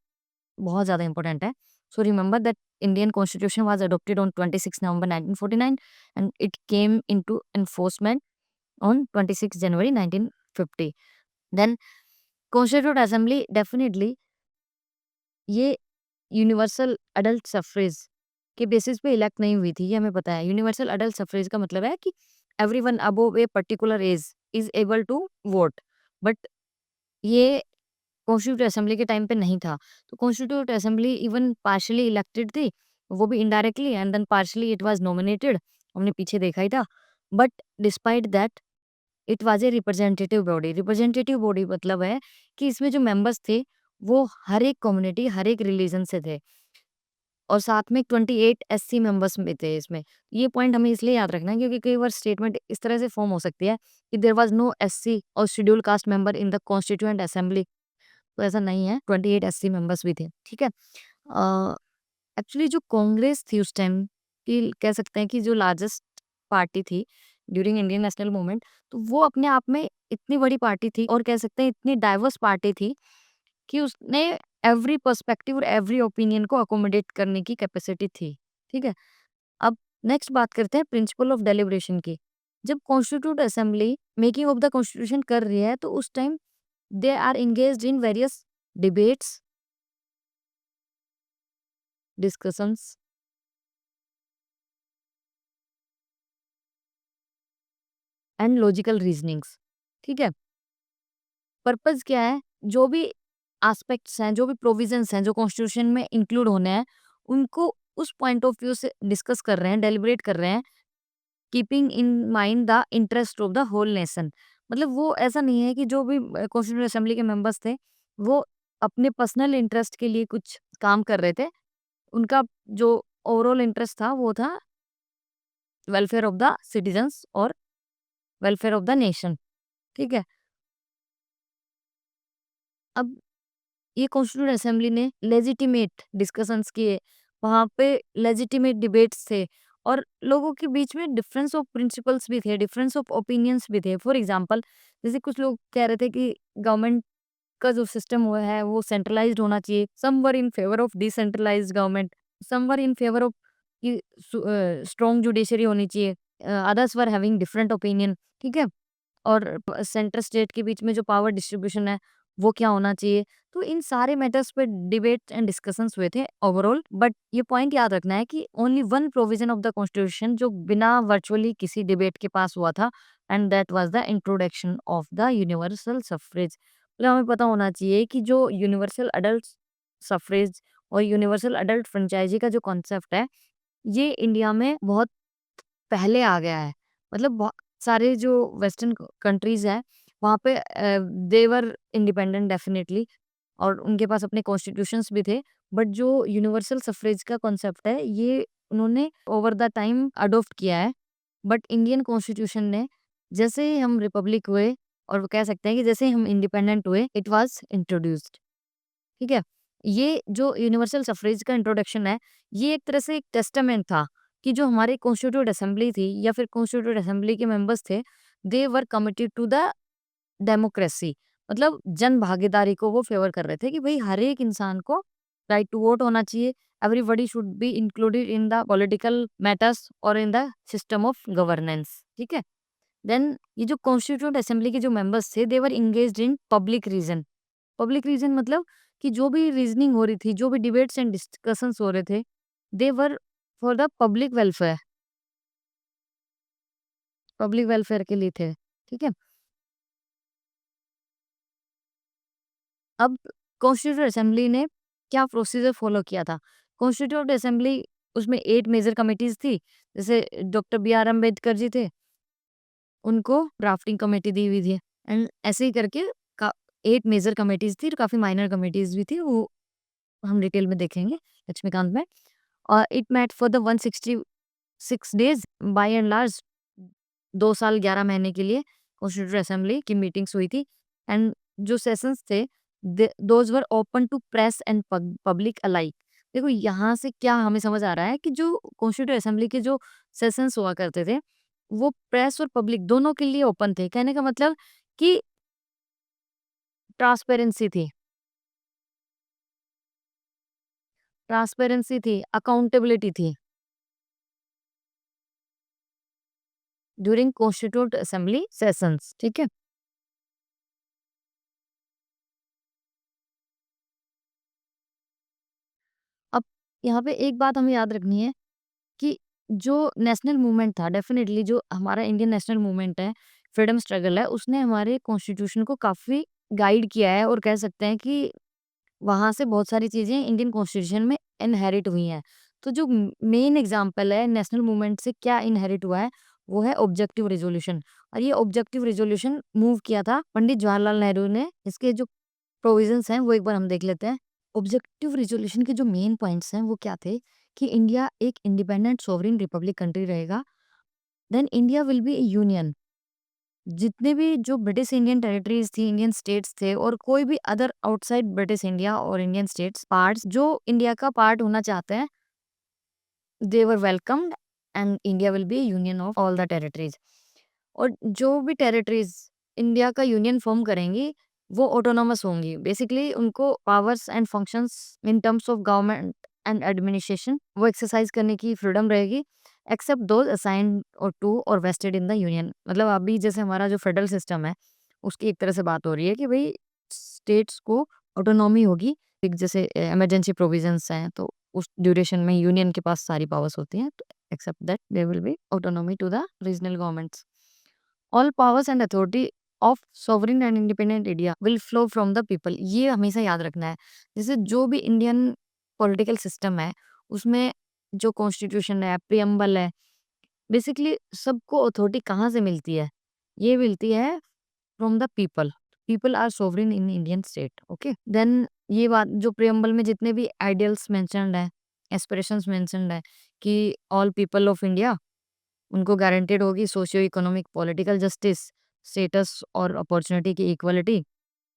बहुत ज़्यादा इंपॉर्टेंट है। So remember that Indian Constitution was adopted on 26 November 1949 and it came into enforcement on 26 January 1950. Then Constituent Assembly definitely ये यूनिवर्सल अडल्ट सफरेज के बेसिस पे इलेक्ट नहीं हुई थी, ये हमें पता है। यूनिवर्सल अडल्ट सफरेज का मतलब है कि everyone above a particular age is able to vote, but ये कॉन्स्टिट्यूट असेंबली के टाइम पे नहीं था। तो constitute assembly even partially elected थी, वो भी indirectly, and then partially it was nominated, हमने पीछे देखा ही था। But despite that it was a representative body. Representative body मतलब है कि इसमें जो मेंबर्स थे वो हर एक कम्युनिटी, हर एक रिलीजन से थे, और साथ में 28 एससी मेंबर्स भी थे इसमें। ये पॉइंट हमें इसलिए याद रखना है क्योंकि कई बार स्टेटमेंट इस तरह से फॉर्म हो सकती है कि देयर वाज नो एससी और schedule caste member in the constituent assembly. तो ऐसा नहीं है, 28 एससी मेंबर्स भी थे, ठीक है। एक्चुअली जो कांग्रेस थी उस टाइम की, कह सकते हैं कि जो लार्जेस्ट पार्टी थी ड्यूरिंग इंडियन नेशनल मूवमेंट, तो वो अपने आप में इतनी बड़ी पार्टी थी और कह सकते हैं इतनी डाइवर्स पार्टी थी कि उसने एवरी पर्सपेक्टिव और एवरी ओपिनियन को अकोमोडेट करने की कैपेसिटी थी, ठीक है। अब नेक्स्ट बात करते हैं प्रिंसिपल ऑफ डेलिब्रेशन की। जब constitute assembly making of the constitution कर रही है तो उस time they are engaged in various debates, discussions and logical reasonings, ठीक है। पर्पस क्या है, जो भी एस्पेक्ट्स हैं, जो भी प्रोविजंस हैं जो कॉन्स्टिट्यूशन में इंक्लूड होने हैं, उनको उस पॉइंट ऑफ व्यू से डिस्कस कर रहे हैं, डेलिब्रेट कर रहे हैं, keeping in mind the interest of the whole nation. मतलब वो ऐसा नहीं है कि जो भी कॉन्स्टिट्यूंट असेंबली के मेंबर्स थे वो अपने पर्सनल इंटरेस्ट के लिए कुछ काम कर रहे थे। उनका जो ओवरऑल इंटरेस्ट था वो था वेलफेयर ऑफ द सिटीजन्स और वेलफेयर ऑफ द नेशन, ठीक है। अब ये कॉन्स्टिट्यूंट असेंबली ने लेजिटिमेट डिस्कशंस किए, वहाँ पे लेजिटिमेट डिबेट्स थे और लोगों के बीच में डिफरेंस ऑफ प्रिंसिपल्स भी थे, डिफरेंस ऑफ ओपिनियंस भी थे। फॉर एग्जांपल, जैसे कुछ लोग कह रहे थे कि गवर्नमेंट का जो सिस्टम हुआ है वो सेंट्रलाइज्ड होना चाहिए, some were in favour of decentralised government, some were in favour of कि स्ट्रॉन्ग जुडिशरी होनी चाहिए, others were having different opinion, ठीक है। और सेंटर स्टेट के बीच में जो पावर डिस्ट्रीब्यूशन है वो क्या होना चाहिए। तो इन सारे मैटर्स पे डिबेट एंड डिस्कशंस हुए थे ओवरऑल। बट ये पॉइंट याद रखना है कि only one provision of the constitution जो बिना वर्चुअली किसी डिबेट के पास हुआ था, and that was the introduction of the universal suffrage. मतलब हमें पता होना चाहिए कि जो यूनिवर्सल अडल्ट सफरेज और यूनिवर्सल अडल्ट फ्रेंचाइजी का जो कॉन्सेप्ट है, ये इंडिया में बहुत पहले आ गया है। मतलब बहुत सारे जो वेस्टर्न कंट्रीज़ हैं, वहाँ पे दे वर इंडिपेंडेंट डेफिनिटली और उनके पास अपने कॉन्स्टिट्यूशंस भी थे। बट जो यूनिवर्सल सफरेज का कॉन्सेप्ट है, ये उन्होंने ओवर द टाइम अडॉप्ट किया है। बट इंडियन कॉन्स्टिट्यूशन ने जैसे ही हम रिपब्लिक हुए और वो कह सकते हैं कि जैसे ही हम इंडिपेंडेंट हुए, इट वाज़ इंट्रोड्यूस्ड, ठीक है। ये जो यूनिवर्सल सफरेज का इंट्रोडक्शन है, ये एक तरह से एक टेस्टामेंट था कि जो हमारी कॉन्स्टिट्यूट असेंबली थी या फिर कॉन्स्टिट्यूट असेंबली के मेंबर्स थे, they were committed to the democracy. मतलब जन भागीदारी को वो फेवर कर रहे थे कि भाई हर एक इंसान को राइट टू वोट होना चाहिए, everybody should be included in the political matters और in the system of governance, ठीक है। देन ये जो कॉन्स्टिट्यूट असेंबली के जो मेंबर्स थे, they were engaged in public reason. Public reason मतलब कि जो भी रीजनिंग हो रही थी, जो भी डिबेट्स एंड डिस्कशंस हो रहे थे, they were for the public welfare के लिए थे, ठीक है। अब कॉन्स्टिट्यूट असेंबली ने क्या प्रोसीजर फॉलो किया था? कॉन्स्टिट्यूट असेंबली उसमें 8 मेजर कमिटीज़ थी, जैसे डॉक्टर बी आर अम्बेडकर जी थे, उनको ड्राफ्टिंग कमेटी दी हुई थी एंड ऐसे ही करके का 8 मेजर कमिटीज़ थी, काफ़ी माइनर कमिटीज़ भी थी, वो हम डिटेल में देखेंगे लक्ष्मीकांत में। और it met for the 166 days by and large 2 साल 11 महीने के लिए कॉन्स्टिट्यूट असेंबली की मीटिंग्स हुई थी एंड जो सेशंस थे those were open to press and public alike. देखो यहाँ से क्या हमें समझ आ रहा है कि जो कॉन्स्टिट्यूट असेंबली के जो सेशंस हुआ करते थे वो प्रेस और पब्लिक दोनों के लिए ओपन थे। कहने का मतलब कि ट्रांसपेरेंसी थी। ट्रांसपेरेंसी थी, अकाउंटेबिलिटी थी ड्यूरिंग कॉन्स्टिट्यूट असेंबली सेशंस, ठीक है? अब यहाँ पे एक बात हमें याद रखनी है कि जो नेशनल मूवमेंट था, डेफिनिटली जो हमारा इंडियन नेशनल मूवमेंट है, फ्रीडम स्ट्रगल है, उसने हमारे कॉन्स्टिट्यूशन को काफ़ी गाइड किया है और कह सकते हैं कि वहाँ से बहुत सारी चीज़ें इंडियन कॉन्स्टिट्यूशन में इनहेरिट हुई हैं। तो जो मेन एग्ज़ाम्पल है नेशनल मूवमेंट से क्या इनहेरिट हुआ है, वो है ऑब्जेक्टिव रेज़ोल्यूशन। और ये ऑब्जेक्टिव रेज़ोल्यूशन मूव किया था पंडित जवाहरलाल नेहरू ने। इसके जो प्रोविज़न्स हैं, वो एक बार हम देख लेते हैं। ऑब्जेक्टिव रेज़ोल्यूशन के जो मेन पॉइंट्स हैं, वो क्या थे कि इंडिया एक इंडिपेंडेंट सोवरेन रिपब्लिक कंट्री रहेगा, then India will be a union. जितने भी जो ब्रिटिश इंडियन टेरिटरीज़ थी, इंडियन स्टेट्स थे और कोई भी अदर आउटसाइड ब्रिटिश इंडिया और इंडियन स्टेट्स पार्ट्स जो इंडिया का पार्ट होना चाहते हैं, they were welcomed and India will be a union of all the territories. और जो भी टेरिटरीज़ इंडिया का यूनियन फॉर्म करेंगी, वो ऑटोनॉमस होंगी। बेसिकली उनको powers and functions in terms of government and administration वो एक्सरसाइज करने की फ्रीडम रहेगी, एक्सेप्ट दोज असाइन्ड और टू और वेस्टेड इन द यूनियन। मतलब अभी जैसे हमारा जो फेडरल सिस्टम है, उसकी एक तरह से बात हो रही है कि भई स्टेट्स को ऑटोनॉमी होगी। एक जैसे इमरजेंसी प्रोविजंस हैं, तो उस ड्यूरेशन में यूनियन के पास सारी पावर्स होती हैं, तो except that there will be autonomy to the regional governments. All powers and authority of sovereign and independent India will flow from the people. ये हमेशा याद रखना है। जैसे जो भी इंडियन पॉलिटिकल सिस्टम है, उसमें जो कॉन्स्टिट्यूशन है, प्रियम्बल है, बेसिकली सबको अथॉरिटी कहाँ से मिलती है? ये मिलती है from the people. People are sovereign in Indian state, okay? Then ये बात जो प्रियम्बल में जितने भी आइडियल्स मेंशन्ड है, एस्पिरेशंस मेंशन्ड है कि ऑल पीपल ऑफ इंडिया, उनको गारंटेड होगी socio economic political justice, status और अपॉर्चुनिटी की equality,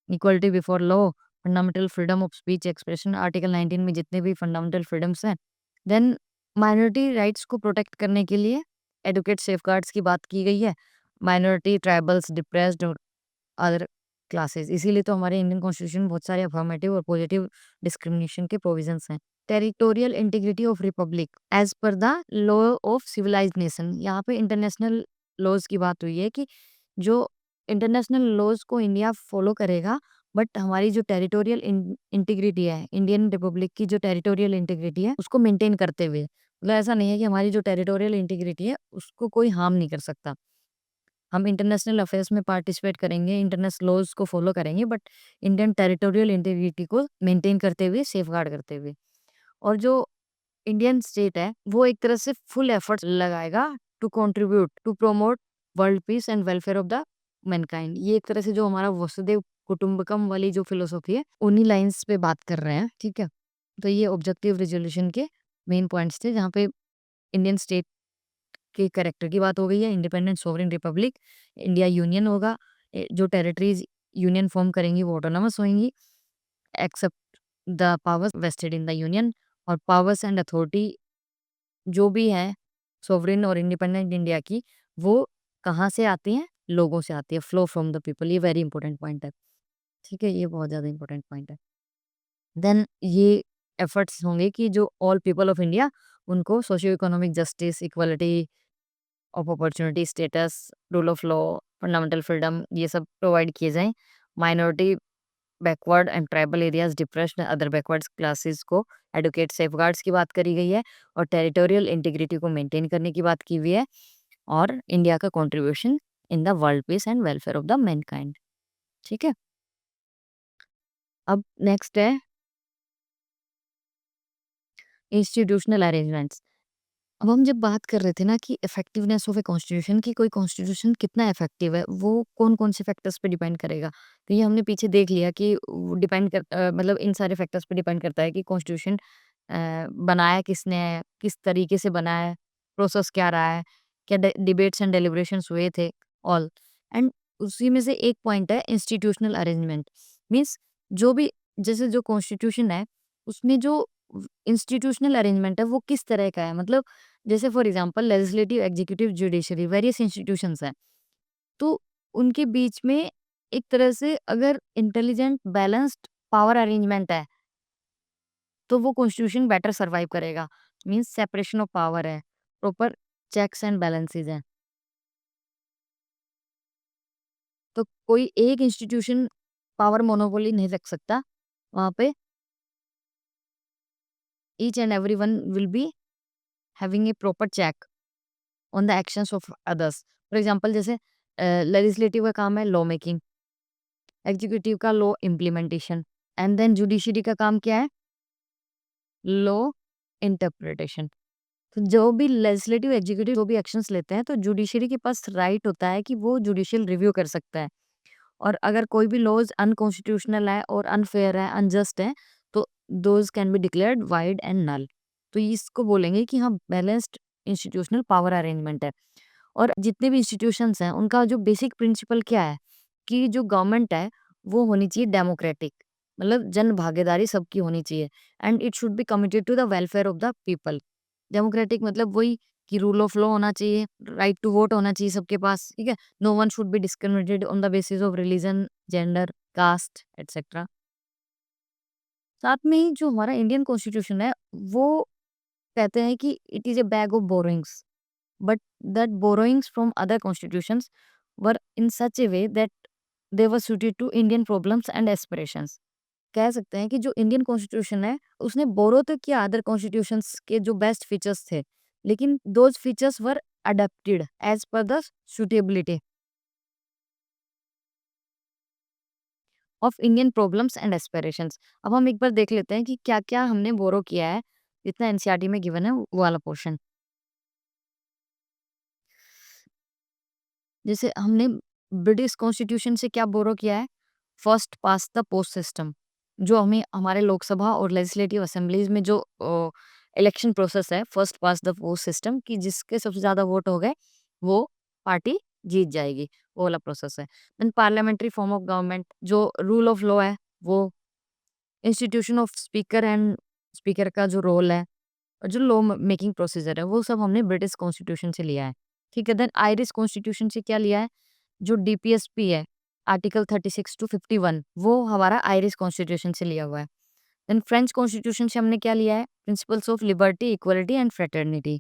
equality before law, fundamental freedom of speech expression, article 19 में जितने भी फंडामेंटल फ्रीडम्स हैं। देन माइनॉरिटी राइट्स को प्रोटेक्ट करने के लिए एडवोकेट सेफगार्ड्स की बात की गई है, माइनॉरिटी, ट्राइबल्स, डिप्रेस्ड और अदर क्लासेस। इसीलिए तो हमारे इंडियन कॉन्स्टिट्यूशन में बहुत सारे अफर्मेटिव और पॉजिटिव डिस्क्रिमिनेशन के प्रोविजंस हैं। Territorial integrity of republic as per the law of civilised nation. यहाँ पे इंटरनेशनल लॉज की बात हुई है कि जो इंटरनेशनल लॉज को इंडिया फॉलो करेगा, बट हमारी जो टेरिटोरियल इंटीग्रिटी है, इंडियन रिपब्लिक की जो टेरिटोरियल इंटीग्रिटी है, उसको मेंटेन करते हुए। मतलब ऐसा नहीं है कि हमारी जो टेरिटोरियल इंटीग्रिटी है, उसको कोई हार्म नहीं कर सकता। हम इंटरनेशनल अफेयर्स में पार्टिसिपेट करेंगे, इंटरनेशनल लॉज को फॉलो करेंगे, बट इंडियन टेरिटोरियल इंटीग्रिटी को मेंटेन करते हुए, सेफगार्ड करते हुए। और जो इंडियन स्टेट है, वो एक तरह से फुल एफर्ट्स लगाएगा to contribute to promote world peace and welfare of the mankind. ये एक तरह से जो हमारा वसुदेव कुटुंबकम वाली जो फिलोसॉफी है, उन्हीं लाइंस पे बात कर रहे हैं, ठीक है? तो ये ऑब्जेक्टिव रेजोल्यूशन के मेन पॉइंट्स थे, जहाँ पे इंडियन स्टेट के कैरेक्टर की बात हो गई है। Independent sovereign republic, India union होगा, जो टेरिटरीज यूनियन फॉर्म करेंगी वो ऑटोनॉमस होंगी, except the powers vested in the union. और पावर्स एंड अथॉरिटी जो भी है सोवरेन और इंडिपेंडेंट इंडिया की, वो कहाँ से आती हैं? लोगों से आती है, फ्लो फ्रॉम द पीपल। ये वेरी इंपॉर्टेंट पॉइंट है, ठीक है? ये बहुत ज़्यादा इंपॉर्टेंट पॉइंट है। देन ये एफर्ट्स होंगे कि जो ऑल पीपल ऑफ इंडिया, उनको socio economic justice, equality of opportunity, status, rule of law, fundamental freedom, ये सब प्रोवाइड किए जाएँ। Minority, backward and tribal areas, depressed other backward classes को एडवोकेट सेफगार्ड्स की बात करी गई है और टेरिटोरियल इंटीग्रिटी को मेंटेन करने की बात की हुई है और इंडिया का contribution in the world peace and welfare of the Mankind, ठीक है? अब नेक्स्ट है इंस्टीट्यूशनल अरेंजमेंट्स। अब हम जब बात कर रहे थे ना कि इफेक्टिवनेस ऑफ ए कॉन्स्टिट्यूशन, कि कोई कॉन्स्टिट्यूशन कितना इफेक्टिव है, वो कौन-कौन से फैक्टर्स पे डिपेंड करेगा। तो ये हमने पीछे देख लिया कि वो मतलब इन सारे फैक्टर्स पे डिपेंड करता है कि कॉन्स्टिट्यूशन बनाया किसने है, किस तरीके से बना है, प्रोसेस क्या रहा है, क्या डिबेट्स एंड डेलिब्रेशंस हुए थे, ऑल। एंड उसी में से एक पॉइंट है इंस्टीट्यूशनल अरेंजमेंट। मीन्स जो भी जैसे जो कॉन्स्टिट्यूशन है, उसमें जो इंस्टीट्यूशनल अरेंजमेंट है वो किस तरह का है। मतलब जैसे for example legislative, executive, judiciary, various institutions हैं। तो उनके बीच में एक तरह से अगर इंटेलिजेंट बैलेंस्ड पावर अरेंजमेंट है, तो वो कॉन्स्टिट्यूशन बेटर सर्वाइव करेगा। मीन्स सेपरेशन ऑफ पावर है, प्रॉपर चेक्स एंड बैलेंसेस हैं। तो कोई एक इंस्टीट्यूशन पावर मोनोपोली नहीं रख सकता। वहाँ पे each and everyone will be having a proper check on the actions of others. For example जैसे लेजिस्लेटिव का काम है लॉ मेकिंग, एग्जीक्यूटिव का law implementation, and then judiciary का काम क्या है? Law interpretation. तो जो भी लेजिस्लेटिव एग्जीक्यूटिव जो भी एक्शंस लेते हैं, तो जुडिशरी के पास राइट होता है कि वो जुडिशियल रिव्यू कर सकता है। और अगर कोई भी लॉज अनकॉन्स्टिट्यूशनल है और अनफेयर है, अनजस्ट है, तो those can be declared void and null. तो इसको बोलेंगे कि हाँ, बैलेंस्ड इंस्टीट्यूशनल पावर अरेंजमेंट है। और जितने भी इंस्टीट्यूशंस हैं, उनका जो बेसिक प्रिंसिपल क्या है कि जो गवर्नमेंट है, वो होनी चाहिए डेमोक्रेटिक, मतलब जन भागीदारी सबकी होनी चाहिए, and it should be committed to the welfare of the people. Democratic मतलब वही कि रूल ऑफ लॉ होना चाहिए, राइट टू वोट होना चाहिए सबके पास, ठीक है? No one should be discriminated on the basis of religion, gender, caste etcetera. साथ में ही जो हमारा इंडियन कॉन्स्टिट्यूशन है, वो कहते हैं कि it is a bag of borrowings, but that borrowings from other constitutions were in such a way that they were suited to Indian problems and aspirations. कह सकते हैं कि जो इंडियन कॉन्स्टिट्यूशन है, उसने बोरो तो किया अदर कॉन्स्टिट्यूशंस के जो बेस्ट फीचर्स थे, लेकिन those features were adopted as per the suitability of Indian problems and aspirations. अब हम एक बार देख लेते हैं कि क्या-क्या हमने बोरो किया है, जितना एनसीईआरटी में गिवन है वो वाला पोर्शन। जैसे हमने ब्रिटिश कॉन्स्टिट्यूशन से क्या बोरो किया है? First past the post system, जो हमें हमारे लोकसभा और लेजिस्लेटिव असेंबलीज में जो इलेक्शन प्रोसेस है, first past the post system, कि जिसके सबसे ज्यादा वोट हो गए वो पार्टी जीत जाएगी, वो वाला प्रोसेस है। Then parliamentary form of government, जो रूल ऑफ लॉ है, वो institution of speaker and speaker का जो रोल है, और जो लॉ मेकिंग प्रोसीजर है, वो सब हमने ब्रिटिश कॉन्स्टिट्यूशन से लिया है। ठीक है, देन आयरिश कॉन्स्टिट्यूशन से क्या लिया है? जो डीपीएसपी है, आर्टिकल 36 टू 51, वो हमारा आयरिश कॉन्स्टिट्यूशन से लिया हुआ है। देन फ्रेंच कॉन्स्टिट्यूशन से हमने क्या लिया है? Principles of liberty, equality and fraternity.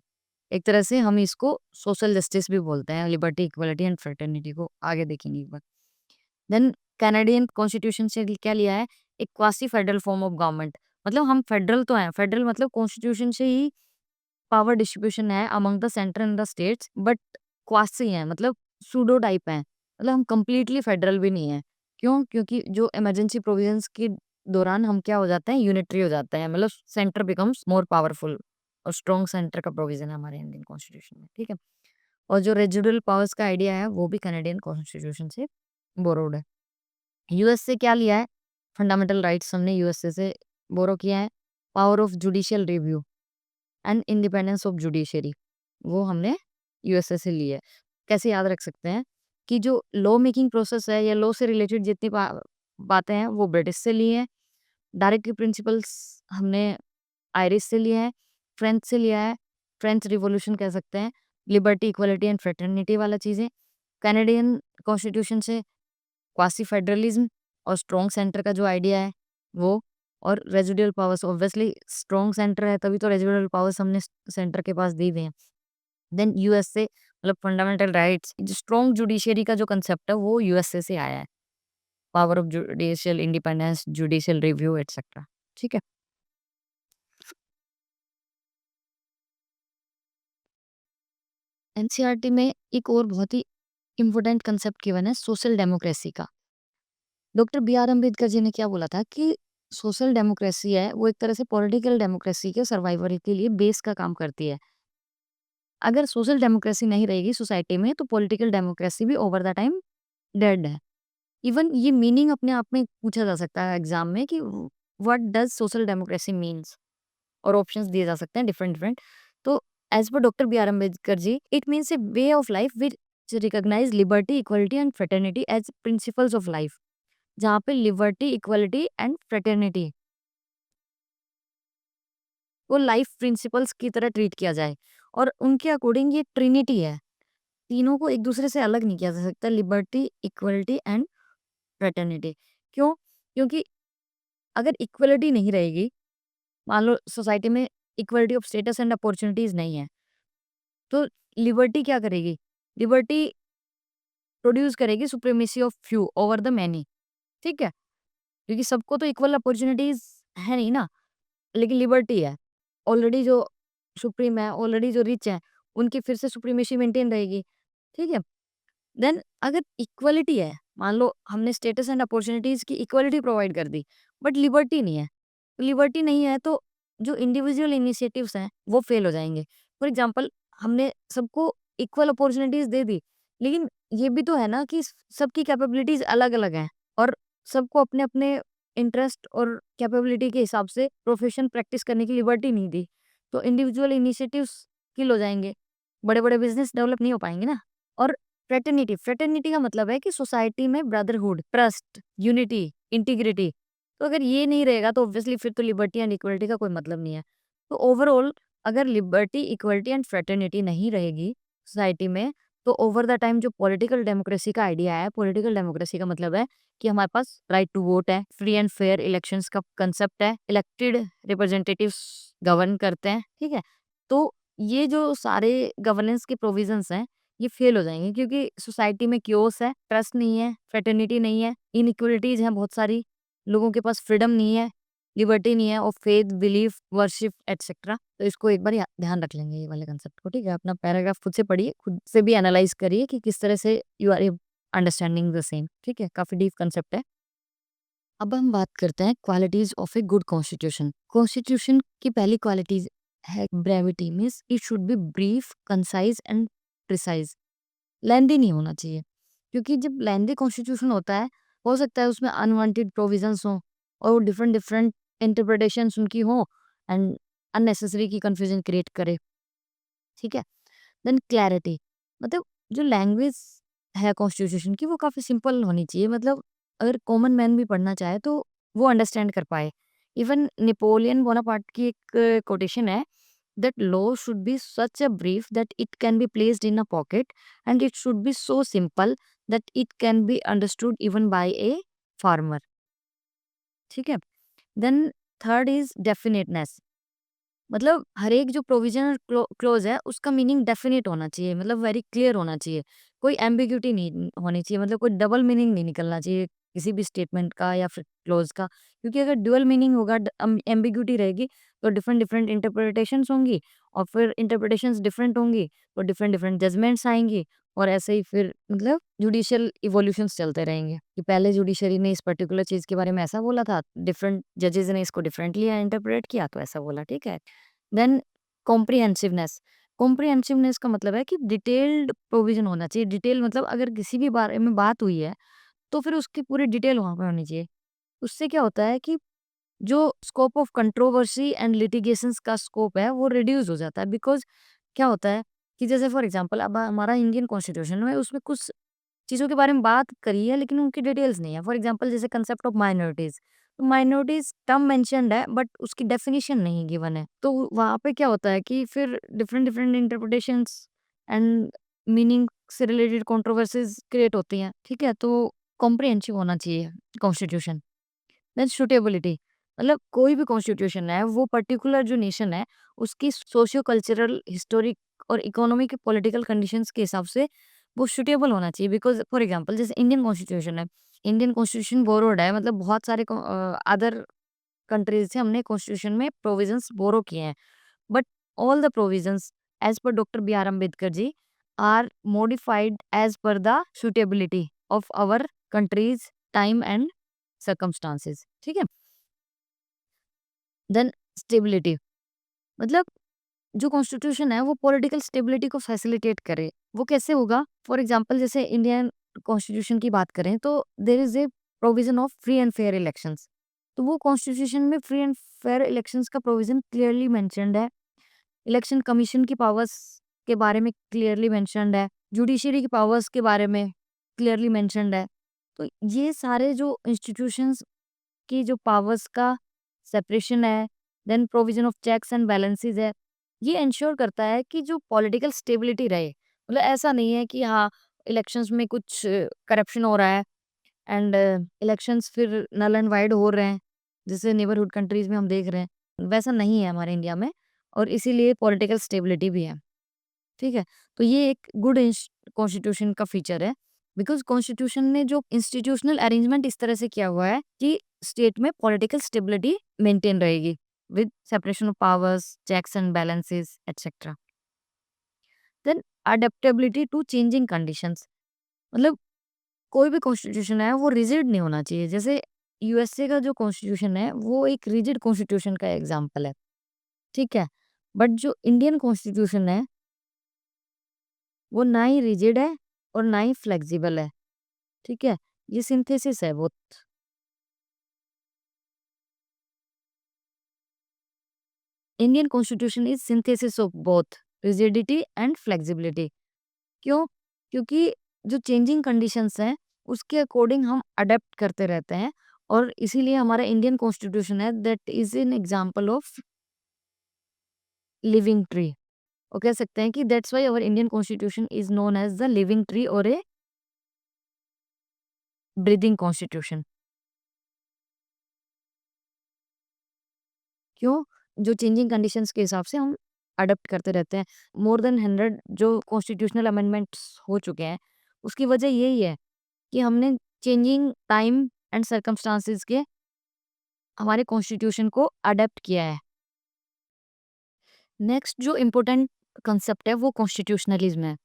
एक तरह से हम इसको सोशल जस्टिस भी बोलते हैं, लिबर्टी, इक्वलिटी एंड फ्रेटर्निटी को आगे देखेंगे एक बार। देन कैनेडियन कॉन्स्टिट्यूशन से क्या लिया है? एक quasi federal form of government. मतलब हम फेडरल तो हैं, फेडरल मतलब कॉन्स्टिट्यूशन से ही पावर डिस्ट्रीब्यूशन है among the centre and the states, but quasi हैं, मतलब सूडो टाइप हैं, मतलब हम कंप्लीटली फेडरल भी नहीं है। क्यों? क्योंकि जो इमरजेंसी प्रोविजंस के दौरान हम क्या हो जाते हैं? यूनिटरी हो जाते हैं, मतलब सेंटर बिकम्स मोर पावरफुल, और स्ट्रॉन्ग सेंटर का प्रोविजन है हमारे इंडियन कॉन्स्टिट्यूशन में, ठीक है? और जो रेजिडुअल पावर्स का आइडिया है, वो भी कनेडियन कॉन्स्टिट्यूशन से बोरोड है। यूएस से क्या लिया है? फंडामेंटल राइट्स हमने यूएसए से बोरो किया है। Power of judicial review and independence of judiciary, वो हमने यूएसए से ली है। कैसे याद रख सकते हैं कि जो लॉ मेकिंग प्रोसेस है या लॉ से रिलेटेड जितनी बातें हैं, वो ब्रिटिश से ली है। डायरेक्टिव प्रिंसिपल्स हमने आयरिश से लिया है, फ्रेंच से लिया है, फ्रेंच रिवॉल्यूशन कह सकते हैं, लिबर्टी, इक्वालिटी एंड फ्रेटर्निटी वाला चीज़ें। कैनेडियन कॉन्स्टिट्यूशन से क्वासी फेडरलिज्म और स्ट्रॉन्ग सेंटर का जो आइडिया है वो, और residual powers, obviously strong centre है तभी तो रेजिडुअल पावर्स हमने सेंटर के पास दी हुई हैं। देन यूएसए मतलब फंडामेंटल राइट्स, जो स्ट्रॉन्ग जुडिशियरी का जो कंसेप्ट है वो यूएसए से आया है। Power of judicial independence, judicial review etcetera, ठीक है? एनसीईआरटी में एक और बहुत ही इम्पोर्टेंट कंसेप्ट गिवन है, सोशल डेमोक्रेसी का। डॉक्टर बी आर अम्बेडकर जी ने क्या बोला था कि सोशल डेमोक्रेसी है वो एक तरह से पॉलिटिकल डेमोक्रेसी के सर्वाइवल के लिए बेस का काम करती है। अगर सोशल डेमोक्रेसी नहीं रहेगी सोसाइटी में, तो पॉलिटिकल डेमोक्रेसी भी ओवर द टाइम डेड है। इवन ये मीनिंग अपने आप में पूछा जा सकता है एग्जाम में कि what does social democracy means, और ऑप्शंस दिए जा सकते हैं डिफरेंट डिफरेंट। तो as per doctor B R Ambedkar ji, it means a way of life which recognise liberty, equality and fraternity as principles of life, जहाँ पे लिबर्टी, इक्वलिटी एंड फ्रेटर्निटी को life principles की तरह ट्रीट किया जाए, और उनके अकॉर्डिंग ये ट्रिनिटी है। तीनों को एक दूसरे से अलग नहीं किया जा सकता, लिबर्टी, इक्वलिटी एंड फ्रेटर्निटी। क्यों? क्योंकि अगर इक्वलिटी नहीं रहेगी, मान लो सोसाइटी में equality of status and opportunities नहीं है, तो लिबर्टी क्या करेगी? लिबर्टी प्रोड्यूस करेगी supremacy of few over the many, ठीक है? क्योंकि सबको तो इक्वल अपॉर्चुनिटीज है नहीं ना, लेकिन लिबर्टी है। ऑलरेडी जो सुप्रीम है, ऑलरेडी जो रिच है, उनकी फिर से सुप्रीमेसी मेंटेन रहेगी, ठीक है? देन अगर इक्वालिटी है, मान लो हमने स्टेटस एंड अपॉर्चुनिटीज की इक्वालिटी प्रोवाइड कर दी, बट लिबर्टी नहीं है। लिबर्टी नहीं है तो जो इंडिविजुअल इनिशिएटिव्स हैं वो फेल हो जाएंगे। फॉर एग्जांपल, हमने सबको इक्वल अपॉर्चुनिटीज दे दी, लेकिन ये भी तो है ना कि सबकी कैपेबिलिटीज अलग अलग हैं, और सबको अपने अपने इंटरेस्ट और कैपेबिलिटी के हिसाब से प्रोफेशन प्रैक्टिस करने की लिबर्टी नहीं दी, तो इंडिविजुअल इनिशिएटिव्स किल हो जाएंगे, बड़े बड़े बिजनेस डेवलप नहीं हो पाएंगे ना। और फ्रेटर्निटी, फ्रेटर्निटी का मतलब है कि सोसाइटी में ब्रदरहुड, ट्रस्ट, यूनिटी, इंटीग्रिटी, तो अगर ये नहीं रहेगा तो ऑब्वियसली फिर तो लिबर्टी एंड इक्वलिटी का कोई मतलब नहीं है। तो ओवरऑल अगर लिबर्टी, इक्वलिटी एंड फ्रेटर्निटी नहीं रहेगी सोसाइटी में, तो ओवर द टाइम जो पॉलिटिकल डेमोक्रेसी का आइडिया है, पॉलिटिकल डेमोक्रेसी का मतलब है कि हमारे पास राइट टू वोट है, फ्री एंड फेयर इलेक्शंस का कंसेप्ट है, इलेक्टेड रिप्रेजेंटेटिव्स गवर्न करते हैं, ठीक है? तो ये जो सारे गवर्नेंस के प्रोविजंस हैं, ये फेल हो जाएंगे क्योंकि सोसाइटी में क्योस है, ट्रस्ट नहीं है, फ्रेटर्निटी नहीं है, इनइक्वलिटीज हैं बहुत सारी, लोगों के पास फ्रीडम नहीं है, लिबर्टी नहीं है of faith, belief, worship etcetera. तो इसको एक बार ध्यान रख लेंगे ये वाले कंसेप्ट को, ठीक है? अपना पैराग्राफ खुद से पढ़िए, खुद से भी एनालाइज करिए कि किस तरह से you are understanding the same, ठीक है? काफी डीप कंसेप्ट है। अब हम बात करते हैं qualities of a good constitution. Constitution की पहली क्वालिटीज है brevity, means it should be brief, concise and precise. Lengthy नहीं होना चाहिए, क्योंकि जब लेंदी कॉन्स्टिट्यूशन होता है, हो सकता है उसमें अनवांटेड प्रोविजंस हों और डिफरेंट डिफरेंट इंटरप्रिटेशंस उनकी हों, एंड अननेसेसरी की कंफ्यूजन क्रिएट करे, ठीक है? देन क्लैरिटी, मतलब जो लैंग्वेज है कॉन्स्टिट्यूशन की वो काफ़ी सिंपल होनी चाहिए, मतलब अगर कॉमन मैन भी पढ़ना चाहे तो वो अंडरस्टैंड कर पाए। इवन नेपोलियन बोनापार्ट की एक कोटेशन है that law should be such a brief that it can be placed in a pocket, and it should be so simple that it can be understood even by a farmer, ठीक है? Then third is definiteness, मतलब हर एक जो provisional close है उसका meaning definite होना चाहिए, मतलब वेरी क्लियर होना चाहिए, कोई एम्बिग्यूटी नहीं होनी चाहिए, मतलब कोई डबल मीनिंग नहीं निकलना चाहिए किसी भी स्टेटमेंट का या फिर क्लोज का, क्योंकि अगर ड्यूअल मीनिंग होगा, एम्बिग्यूटी रहेगी, तो डिफरेंट डिफरेंट इंटरप्रिटेशंस होंगी, और फिर इंटरप्रिटेशंस डिफरेंट होंगी, तो डिफरेंट डिफरेंट जजमेंट्स आएंगी, और ऐसे ही फिर मतलब जुडिशियल इवोल्यूशंस चलते रहेंगे कि पहले जुडिशरी ने इस पर्टिकुलर चीज के बारे में ऐसा बोला था, डिफरेंट जजेस ने इसको डिफरेंटली इंटरप्रेट किया तो ऐसा बोला, ठीक है? देन कॉम्प्रिहेंसिवनेस, कॉम्प्रिहेंसिवनेस का मतलब है कि डिटेल्ड प्रोविजन होना चाहिए। डिटेल मतलब अगर किसी भी बारे में बात हुई है तो फिर उसकी पूरी डिटेल वहां पे होनी चाहिए। उससे क्या होता है कि जो scope of controversy and litigations का स्कोप है वो रिड्यूस हो जाता है, बिकॉज क्या होता है कि जैसे फॉर एग्जांपल अब हमारा इंडियन कॉन्स्टिट्यूशन में उसमें कुछ चीज़ों के बारे में बात करी है लेकिन उनकी डिटेल्स नहीं है। फॉर एग्जांपल जैसे कंसेप्ट ऑफ माइनॉरिटीज, तो माइनॉरिटीज टर्म मेंशन्ड है बट उसकी डेफिनेशन नहीं गिवन है, तो वहाँ पे क्या होता है कि फिर different different interpretations and meaning से रिलेटेड कंट्रोवर्सीज क्रिएट होती हैं, ठीक है? तो कॉम्प्रिहेंसिव होना चाहिए कॉन्स्टिट्यूशन। देन सुटेबिलिटी, मतलब कोई भी कॉन्स्टिट्यूशन है वो पर्टिकुलर जो नेशन है उसकी सोशियो कल्चरल, हिस्टोरिक और इकोनॉमिक पॉलिटिकल कंडीशंस के हिसाब से वो सुटेबल होना चाहिए। बिकॉज फॉर एग्जांपल जैसे इंडियन कॉन्स्टिट्यूशन है, इंडियन कॉन्स्टिट्यूशन बोरोड है, मतलब बहुत सारे अदर कंट्रीज से हमने कॉन्स्टिट्यूशन में प्रोविजंस बोरो किए हैं, but all the provisions as per doctor B R Ambedkar ji are modified as per the suitability of our country's time and circumstances, ठीक है? देन स्टेबिलिटी, मतलब जो कॉन्स्टिट्यूशन है वो पॉलिटिकल स्टेबिलिटी को फैसिलिटेट करे। वो कैसे होगा? फॉर एग्जांपल जैसे इंडियन कॉन्स्टिट्यूशन की बात करें तो there is a provision of free and fair elections, तो वो कॉन्स्टिट्यूशन में फ्री एंड फेयर इलेक्शंस का प्रोविजन क्लियरली मेंशन्ड है। इलेक्शन कमीशन की पावर्स के बारे में क्लियरली मेंशन्ड है, जुडिशरी की पावर्स के बारे में क्लियरली मेंशन्ड है। तो ये सारे जो इंस्टीट्यूशंस की जो पावर्स का सेपरेशन है, then provision of checks and balances है, ये इंश्योर करता है कि जो पॉलिटिकल स्टेबिलिटी रहे। मतलब ऐसा नहीं है कि हाँ, इलेक्शंस में कुछ करप्शन हो रहा है एंड इलेक्शंस फिर नल एंड वाइड हो रहे हैं, जैसे नेबरहुड कंट्रीज में हम देख रहे हैं। वैसा नहीं है हमारे इंडिया में और इसीलिए पॉलिटिकल स्टेबिलिटी भी है, ठीक है? तो ये एक गुड कॉन्स्टिट्यूशन का फीचर है बिकॉज़ कॉन्स्टिट्यूशन ने जो इंस्टीट्यूशनल अरेंजमेंट इस तरह से किया हुआ है कि स्टेट में पॉलिटिकल स्टेबिलिटी मेंटेन रहेगी with separation of powers, checks and balances etcetera. Then adaptability to changing conditions, मतलब कोई भी कॉन्स्टिट्यूशन है वो रिजिड नहीं होना चाहिए। जैसे यूएसए का जो कॉन्स्टिट्यूशन है वो एक रिजिड कॉन्स्टिट्यूशन का एग्जांपल है, ठीक है? बट जो इंडियन कॉन्स्टिट्यूशन है वो ना ही रिजिड है और ना ही फ्लेक्सिबल है, ठीक है? ये सिंथेसिस है both. Indian constitution is synthesis of both rigidity and flexibility. क्यों? क्योंकि जो चेंजिंग कंडीशंस हैं उसके अकॉर्डिंग हम अडेप्ट करते रहते हैं और इसीलिए हमारा इंडियन कॉन्स्टिट्यूशन है that is an example of living tree. और कह सकते हैं कि that's why our Indian constitution is known as the living tree और ए ब्रीदिंग कॉन्स्टिट्यूशन। क्यों? जो चेंजिंग कंडीशंस के हिसाब से हम अडॉप्ट करते रहते हैं। मोर देन 100 जो कॉन्स्टिट्यूशनल अमेंडमेंट्स हो चुके हैं, उसकी वजह यही है कि हमने चेंजिंग टाइम एंड सर्कमस्टांसेस के हमारे कॉन्स्टिट्यूशन को अडॉप्ट किया है। नेक्स्ट जो इम्पोर्टेंट कांसेप्ट है वो कॉन्स्टिट्यूशनलिज्म है।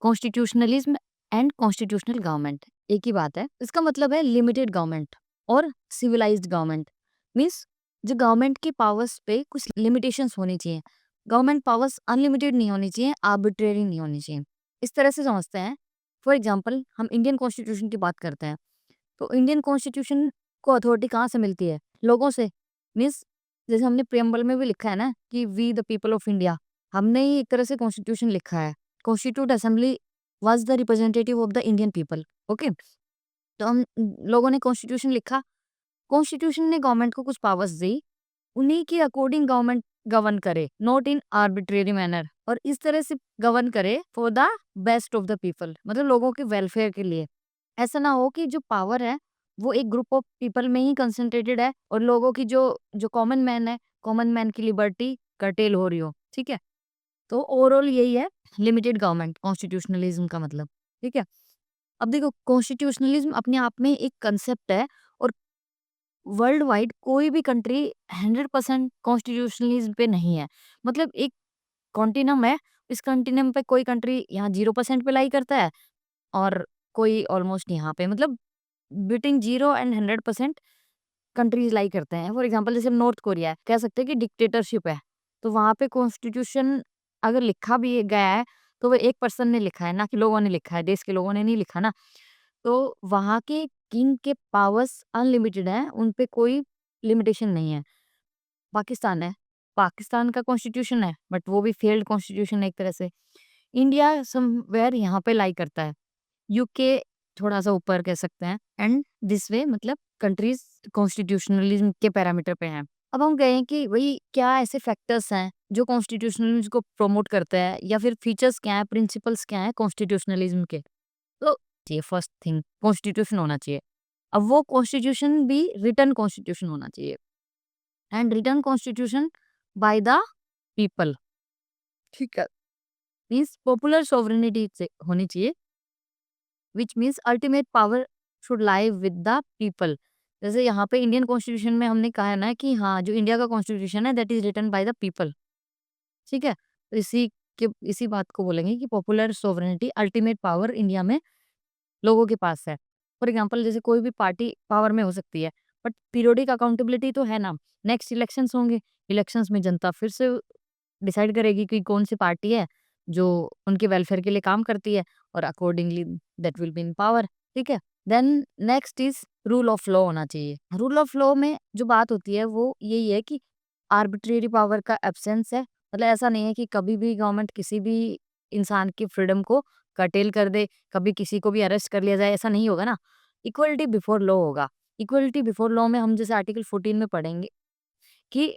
कॉन्स्टिट्यूशनलिज्म एंड कॉन्स्टिट्यूशनल गवर्नमेंट एक ही बात है। इसका मतलब है लिमिटेड गवर्नमेंट और सिविलाइज्ड गवर्नमेंट। मीन्स जो गवर्नमेंट की पावर्स पे कुछ लिमिटेशंस होनी चाहिए। गवर्नमेंट पावर्स अनलिमिटेड नहीं होनी चाहिए, आर्बिट्रेरी नहीं होनी चाहिए। इस तरह से समझते हैं। फॉर एग्जाम्पल हम इंडियन कॉन्स्टिट्यूशन की बात करते हैं तो इंडियन कॉन्स्टिट्यूशन को अथॉरिटी कहाँ से मिलती है? लोगों से। मीन्स जैसे हमने प्रियम्बल में भी लिखा है ना कि we the people of India, हमने ही एक तरह से कॉन्स्टिट्यूशन लिखा है। Constituent assembly was the representative of the Indian people. Okay, तो हम लोगों ने कॉन्स्टिट्यूशन लिखा, कॉन्स्टिट्यूशन ने गवर्नमेंट को कुछ पावर्स दी, उन्हीं के अकॉर्डिंग गवर्नमेंट गवर्न करे, नॉट इन आर्बिट्रेरी मैनर, और इस तरह से गवर्न करे for the best of the people, मतलब लोगों के वेलफेयर के लिए। ऐसा ना हो कि जो पावर है वो एक ग्रुप ऑफ पीपल में ही कंसंट्रेटेड है और लोगों की जो जो कॉमन मैन है, कॉमन मैन की लिबर्टी कर्टेल हो रही हो, ठीक है? तो ओवरऑल यही है लिमिटेड गवर्नमेंट कॉन्स्टिट्यूशनलिज्म का मतलब, ठीक है? अब देखो कॉन्स्टिट्यूशनलिज्म अपने आप में एक कंसेप्ट है और वर्ल्ड वाइड कोई भी कंट्री 100% कॉन्स्टिट्यूशनलिज्म पे नहीं है। मतलब एक कॉन्टिनम है, इस कॉन्टिनम पे कोई कंट्री यहाँ 0% पे लाई करता है और कोई ऑलमोस्ट यहाँ पे, मतलब बिटवीन 0 एंड 100% कंट्रीज लाई करते हैं। फॉर एग्जांपल जैसे नॉर्थ कोरिया है, कह सकते हैं कि डिक्टेटरशिप है, तो वहाँ पे कॉन्स्टिट्यूशन अगर लिखा भी गया है तो वो एक पर्सन ने लिखा है, ना कि लोगों ने लिखा है, देश के लोगों ने नहीं लिखा ना। तो वहाँ के किंग के पावर्स अनलिमिटेड हैं, उन पे कोई लिमिटेशन नहीं है। पाकिस्तान है, पाकिस्तान का कॉन्स्टिट्यूशन है बट वो भी फेल्ड कॉन्स्टिट्यूशन है एक तरह से। इंडिया समवेयर यहाँ पे लाई करता है, यूके थोड़ा-सा ऊपर कह सकते हैं एंड दिस वे, मतलब कंट्रीज़ कॉन्स्टिट्यूशनलिज़्म के पैरामीटर पे हैं। अब हम कहें कि भई क्या ऐसे फैक्टर्स हैं जो कॉन्स्टिट्यूशनलिज़्म को प्रमोट करते हैं या फिर फीचर्स क्या हैं, प्रिंसिपल्स क्या हैं कॉन्स्टिट्यूशनलिज़्म के? तो ये फर्स्ट थिंग कॉन्स्टिट्यूशन होना चाहिए। अब वो कॉन्स्टिट्यूशन भी रिटन कॉन्स्टिट्यूशन होना चाहिए and written constitution by the people, ठीक है? मीन्स पॉपुलर सोवरेनिटी से होनी चाहिए, which means ultimate power should lie with the people. जैसे यहाँ पे इंडियन कॉन्स्टिट्यूशन में हमने कहा है ना कि हाँ, जो इंडिया का कॉन्स्टिट्यूशन है that is written by the people, ठीक है? तो इसी बात को बोलेंगे कि popular sovereignty ultimate power India में लोगों के पास है। फॉर एग्जाम्पल जैसे कोई भी पार्टी पावर में हो सकती है, बट पीरियोडिक अकाउंटेबिलिटी तो है ना। नेक्स्ट इलेक्शंस होंगे, इलेक्शंस में जनता फिर से डिसाइड करेगी कि कौन सी पार्टी है जो उनके वेलफेयर के लिए काम करती है और accordingly that will be in power, ठीक है? Then next is rule of law होना चाहिए। रूल ऑफ लॉ में जो बात होती है वो यही है कि आर्बिट्रेरी पावर का एब्सेंस है। मतलब ऐसा नहीं है कि कभी भी गवर्नमेंट किसी भी इंसान की फ्रीडम को कर्टेल कर दे, कभी किसी को भी अरेस्ट कर लिया जाए, ऐसा नहीं होगा ना। इक्वलिटी बिफोर लॉ होगा। इक्वलिटी बिफोर लॉ में हम जैसे आर्टिकल 14 में पढ़ेंगे कि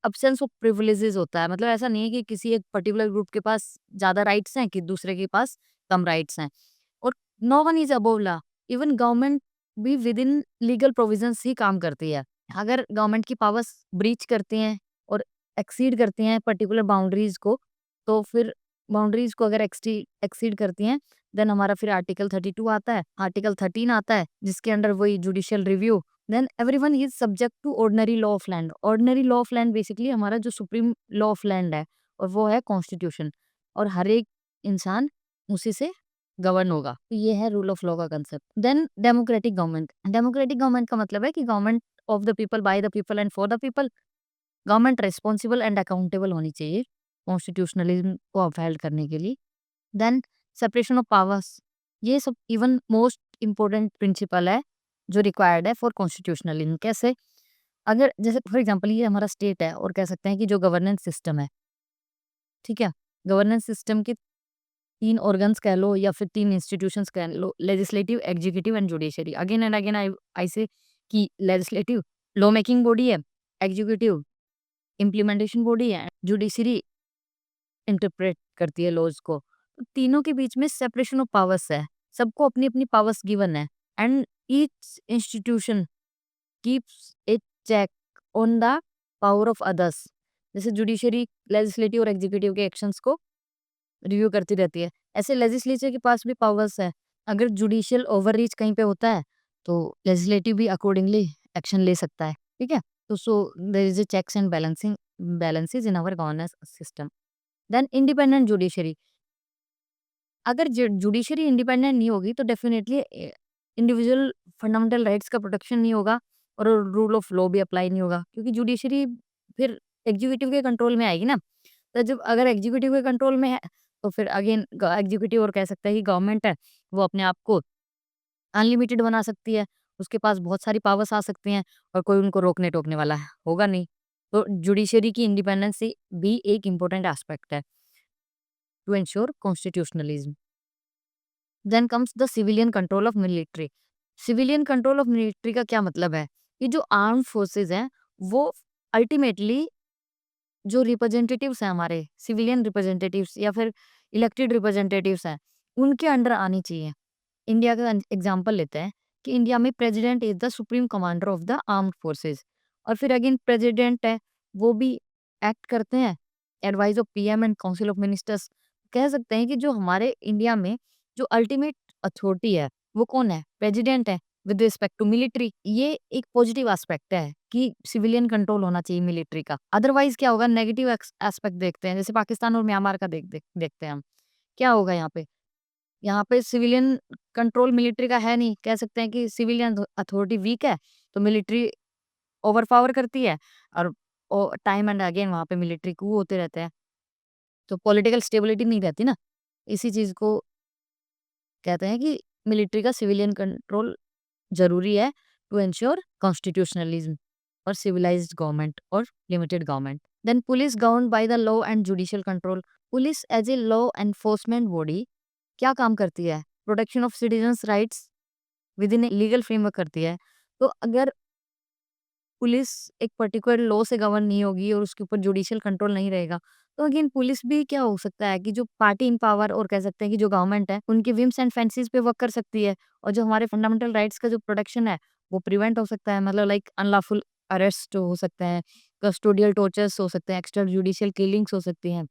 अब्सेंस ऑफ प्रिविलेजेस होता है। मतलब ऐसा नहीं है कि किसी एक पर्टिकुलर ग्रुप के पास ज़्यादा राइट्स हैं कि दूसरे के पास कम राइट्स हैं। और no one is above law. Even government भी विदिन लीगल प्रोविजंस ही काम करती है। अगर गवर्नमेंट की पावर्स ब्रीच करती हैं एक्सीड करती हैं पर्टिकुलर बाउंड्रीज को, तो फिर बाउंड्रीज को अगर एक्सीड करती हैं, देन हमारा फिर आर्टिकल 32 आता है, आर्टिकल 13 आता है, जिसके अंडर वही judicial review, then everyone is subject to ordinary law of land. Ordinary law of land basically हमारा जो सुप्रीम लॉ ऑफ लैंड है, और वो है कॉन्स्टिट्यूशन, और हर एक इंसान उसी से गवर्न होगा। तो ये है रूल ऑफ लॉ का concept. Then democratic government. Democratic government का मतलब है कि government of the people, by the people and for the people. Government responsible and accountable होनी चाहिए कॉन्स्टिट्यूशनलिज्म को अपहेल्ड करने के लिए। देन सेपरेशन ऑफ पावर्स, ये सब इवन मोस्ट इम्पोर्टेंट प्रिंसिपल है जो रिक्वायर्ड है फॉर कॉन्स्टिट्यूशनलिज्म। कैसे? अगर जैसे फॉर एग्जांपल ये हमारा स्टेट है, और कह सकते हैं कि जो गवर्नेंस सिस्टम है, ठीक है, गवर्नेंस सिस्टम के 3 ऑर्गन्स कह लो या फिर 3 इंस्टीट्यूशंस कह लो, legislative, executive and judiciary. Again and again I say कि लेजिस्लेटिव लॉ मेकिंग बॉडी है, एग्जीक्यूटिव इम्प्लीमेंटेशन बॉडी है, जुडिशरी इंटरप्रेट करती है लॉज को। तो तीनों के बीच में सेपरेशन ऑफ पावर्स है, सबको अपनी-अपनी पावर्स गिवन है, and each institution keeps a check on the power of others. जैसे जुडिशरी लेजिस्लेटिव और एग्जीक्यूटिव के एक्शंस को रिव्यू करती रहती है, ऐसे लेजिस्लेचर के पास भी पावर्स है। अगर जुडिशियल ओवररीच कहीं पे होता है, तो लेजिस्लेटिव भी अकॉर्डिंगली एक्शन ले सकता है, ठीक है? तो so there is a checks and balances in our governance system. Then independent judiciary. अगर जुडिशरी इंडिपेंडेंट नहीं होगी, तो डेफिनेटली इंडिविजुअल फंडामेंटल राइट्स का प्रोटेक्शन नहीं होगा, और रूल ऑफ लॉ भी अप्लाई नहीं होगा, क्योंकि जुडिशरी फिर एग्जीक्यूटिव के कंट्रोल में आएगी ना। तो जब अगर एग्जीक्यूटिव के कंट्रोल में है, तो फिर अगेन एग्जीक्यूटिव, और कह सकते हैं कि गवर्नमेंट है, वो अपने आप को अनलिमिटेड बना सकती है, उसके पास बहुत सारी पावर्स आ सकती हैं, और कोई उनको रोकने टोकने वाला होगा नहीं। तो जुडिशरी की इंडिपेंडेंस भी एक इम्पोर्टेंट एस्पेक्ट है to ensure constitutionalism. Then comes the civilian control of military. Civilian control of military का क्या मतलब है? कि जो आर्म्ड फोर्सेस हैं, वो अल्टीमेटली जो रिप्रेजेंटेटिव्स हैं हमारे, सिविलियन रिप्रेजेंटेटिव्स या फिर इलेक्टेड रिप्रेजेंटेटिव्स हैं, उनके अंडर आनी चाहिए। इंडिया का एग्जांपल लेते हैं कि इंडिया में president is the supreme commander of the armed forces, और फिर अगेन प्रेसिडेंट है, वो भी एक्ट करते हैं advice of PM and council of ministers. कह सकते हैं कि जो हमारे इंडिया में जो अल्टीमेट अथॉरिटी है, वो कौन है? प्रेसिडेंट है विद रिस्पेक्ट टू मिलिट्री। ये एक पॉजिटिव एस्पेक्ट है कि सिविलियन कंट्रोल होना चाहिए मिलिट्री का। अदरवाइज क्या होगा? नेगेटिव एस्पेक्ट देखते हैं, जैसे पाकिस्तान और म्यांमार का देखते हैं हम। क्या होगा यहाँ पे? यहाँ पे सिविलियन कंट्रोल मिलिट्री का है नहीं। कह सकते हैं कि सिविलियन अथॉरिटी वीक है, तो मिलिट्री ओवरपावर करती है, और टाइम एंड अगेन वहाँ पे मिलिट्री कू होते रहते हैं। तो पॉलिटिकल स्टेबिलिटी नहीं रहती ना। इसी चीज़ को कहते हैं कि मिलिट्री का सिविलियन कंट्रोल ज़रूरी है टू एंश्योर कॉन्स्टिट्यूशनलिज्म और सिविलाइज्ड गवर्नमेंट और limited government. Then police governed by the law and judicial control. Police as a law enforcement body क्या काम करती है? Protection of citizens rights within a legal framework करती है। तो अगर पुलिस एक पर्टिकुलर लॉ से गवर्न नहीं होगी और उसके ऊपर जुडिशियल कंट्रोल नहीं रहेगा, तो अगेन पुलिस भी क्या हो सकता है कि जो पार्टी इन पावर, और कह सकते हैं कि जो गवर्नमेंट है, उनके विम्स एंड फैंसीज पे वर्क कर सकती है, और जो हमारे फंडामेंटल राइट्स का जो प्रोटेक्शन है, वो प्रिवेंट हो सकता है। मतलब लाइक अनलॉफुल अरेस्ट हो सकते हैं, कस्टोडियल टॉर्चर्स हो सकते हैं, एक्स्ट्रा जुडिशियल किलिंग्स हो सकती हैं।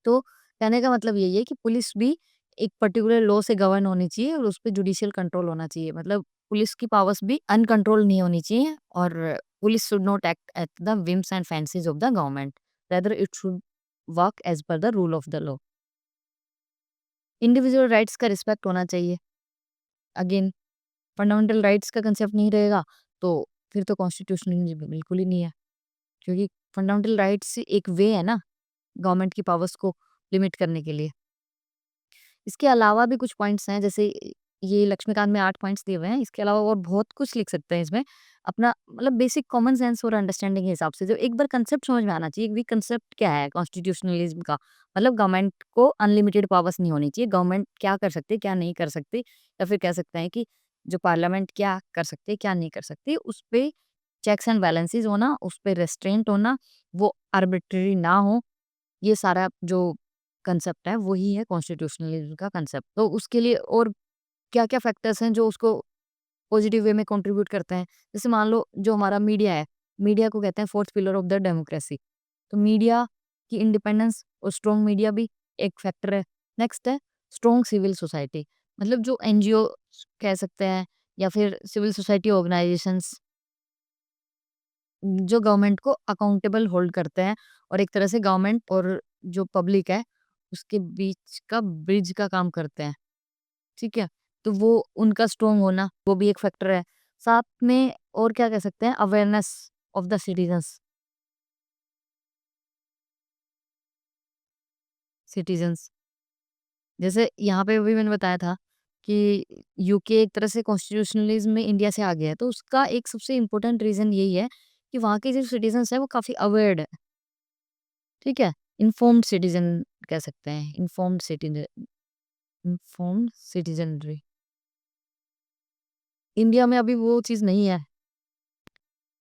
तो कहने का मतलब यही है कि पुलिस भी एक पर्टिकुलर लॉ से गवर्न होनी चाहिए, और उसपे जुडिशियल कंट्रोल होना चाहिए। मतलब पुलिस की पावर्स भी अनकंट्रोल्ड नहीं होनी चाहिए, और police should not act at the whims and fancies of the government, rather it should work as per the rule of the law. Individual rights का रिस्पेक्ट होना चाहिए। अगेन फंडामेंटल राइट्स का concept नहीं रहेगा, तो फिर तो कॉन्स्टिट्यूशन बिल्कुल ही नहीं है, क्योंकि फंडामेंटल राइट्स एक वे है ना गवर्नमेंट की पावर्स को लिमिट करने के लिए। इसके अलावा भी कुछ पॉइंट्स हैं, जैसे ये लक्ष्मीकांत में 8 पॉइंट्स दिए हुए हैं, इसके अलावा और बहुत कुछ लिख सकते हैं इसमें। अपना मतलब बेसिक कॉमन सेंस और अंडरस्टैंडिंग के हिसाब से जो एक बार कंसेप्ट समझ में आना चाहिए कि कंसेप्ट क्या है कॉन्स्टिट्यूशनलिज्म का। मतलब गवर्नमेंट को अनलिमिटेड पावर्स नहीं होनी चाहिए, गवर्नमेंट क्या कर सकती है, क्या नहीं कर सकती, या फिर कह सकते हैं कि जो पार्लियामेंट क्या कर सकती है, क्या नहीं कर सकती, उस पे चेक्स एंड बैलेंसेस होना, उस पे रेस्ट्रेंट होना, वो आर्बिट्रेरी ना हो, ये सारा जो कंसेप्ट है वही है कॉन्स्टिट्यूशनलिज्म का कंसेप्ट। तो उसके लिए और क्या-क्या फैक्टर्स हैं जो उसको पॉजिटिव वे में कंट्रीब्यूट करते हैं। जैसे मान लो जो हमारा मीडिया है, मीडिया को कहते हैं fourth pillar of the democracy. तो मीडिया की इंडिपेंडेंस और स्ट्रॉन्ग मीडिया भी एक फैक्टर है। नेक्स्ट है स्ट्रॉन्ग सिविल सोसाइटी, मतलब जो एनजीओ कह सकते हैं या फिर सिविल सोसाइटी ऑर्गेनाइजेशंस जो गवर्नमेंट को अकाउंटेबल होल्ड करते हैं और एक तरह से गवर्नमेंट और जो पब्लिक है उसके बीच का ब्रिज का काम करते हैं। ठीक है? तो वो उनका स्ट्रॉन्ग होना वो भी एक फैक्टर है। साथ में और क्या कह सकते हैं awareness of the citizens citizens जैसे यहाँ पे अभी मैंने बताया था कि यूके एक तरह से कॉन्स्टिट्यूशनलिज्म में इंडिया से आगे है, तो उसका एक सबसे इम्पोर्टेंट रीज़न यही है कि वहाँ के जो सिटीजन्स हैं वो काफ़ी अवेयर्ड है, ठीक है? इन्फॉर्म्ड सिटीज़न कह सकते हैं, इन्फॉर्म्ड सिटीज़नरी। इंडिया में अभी वो चीज़ नहीं है,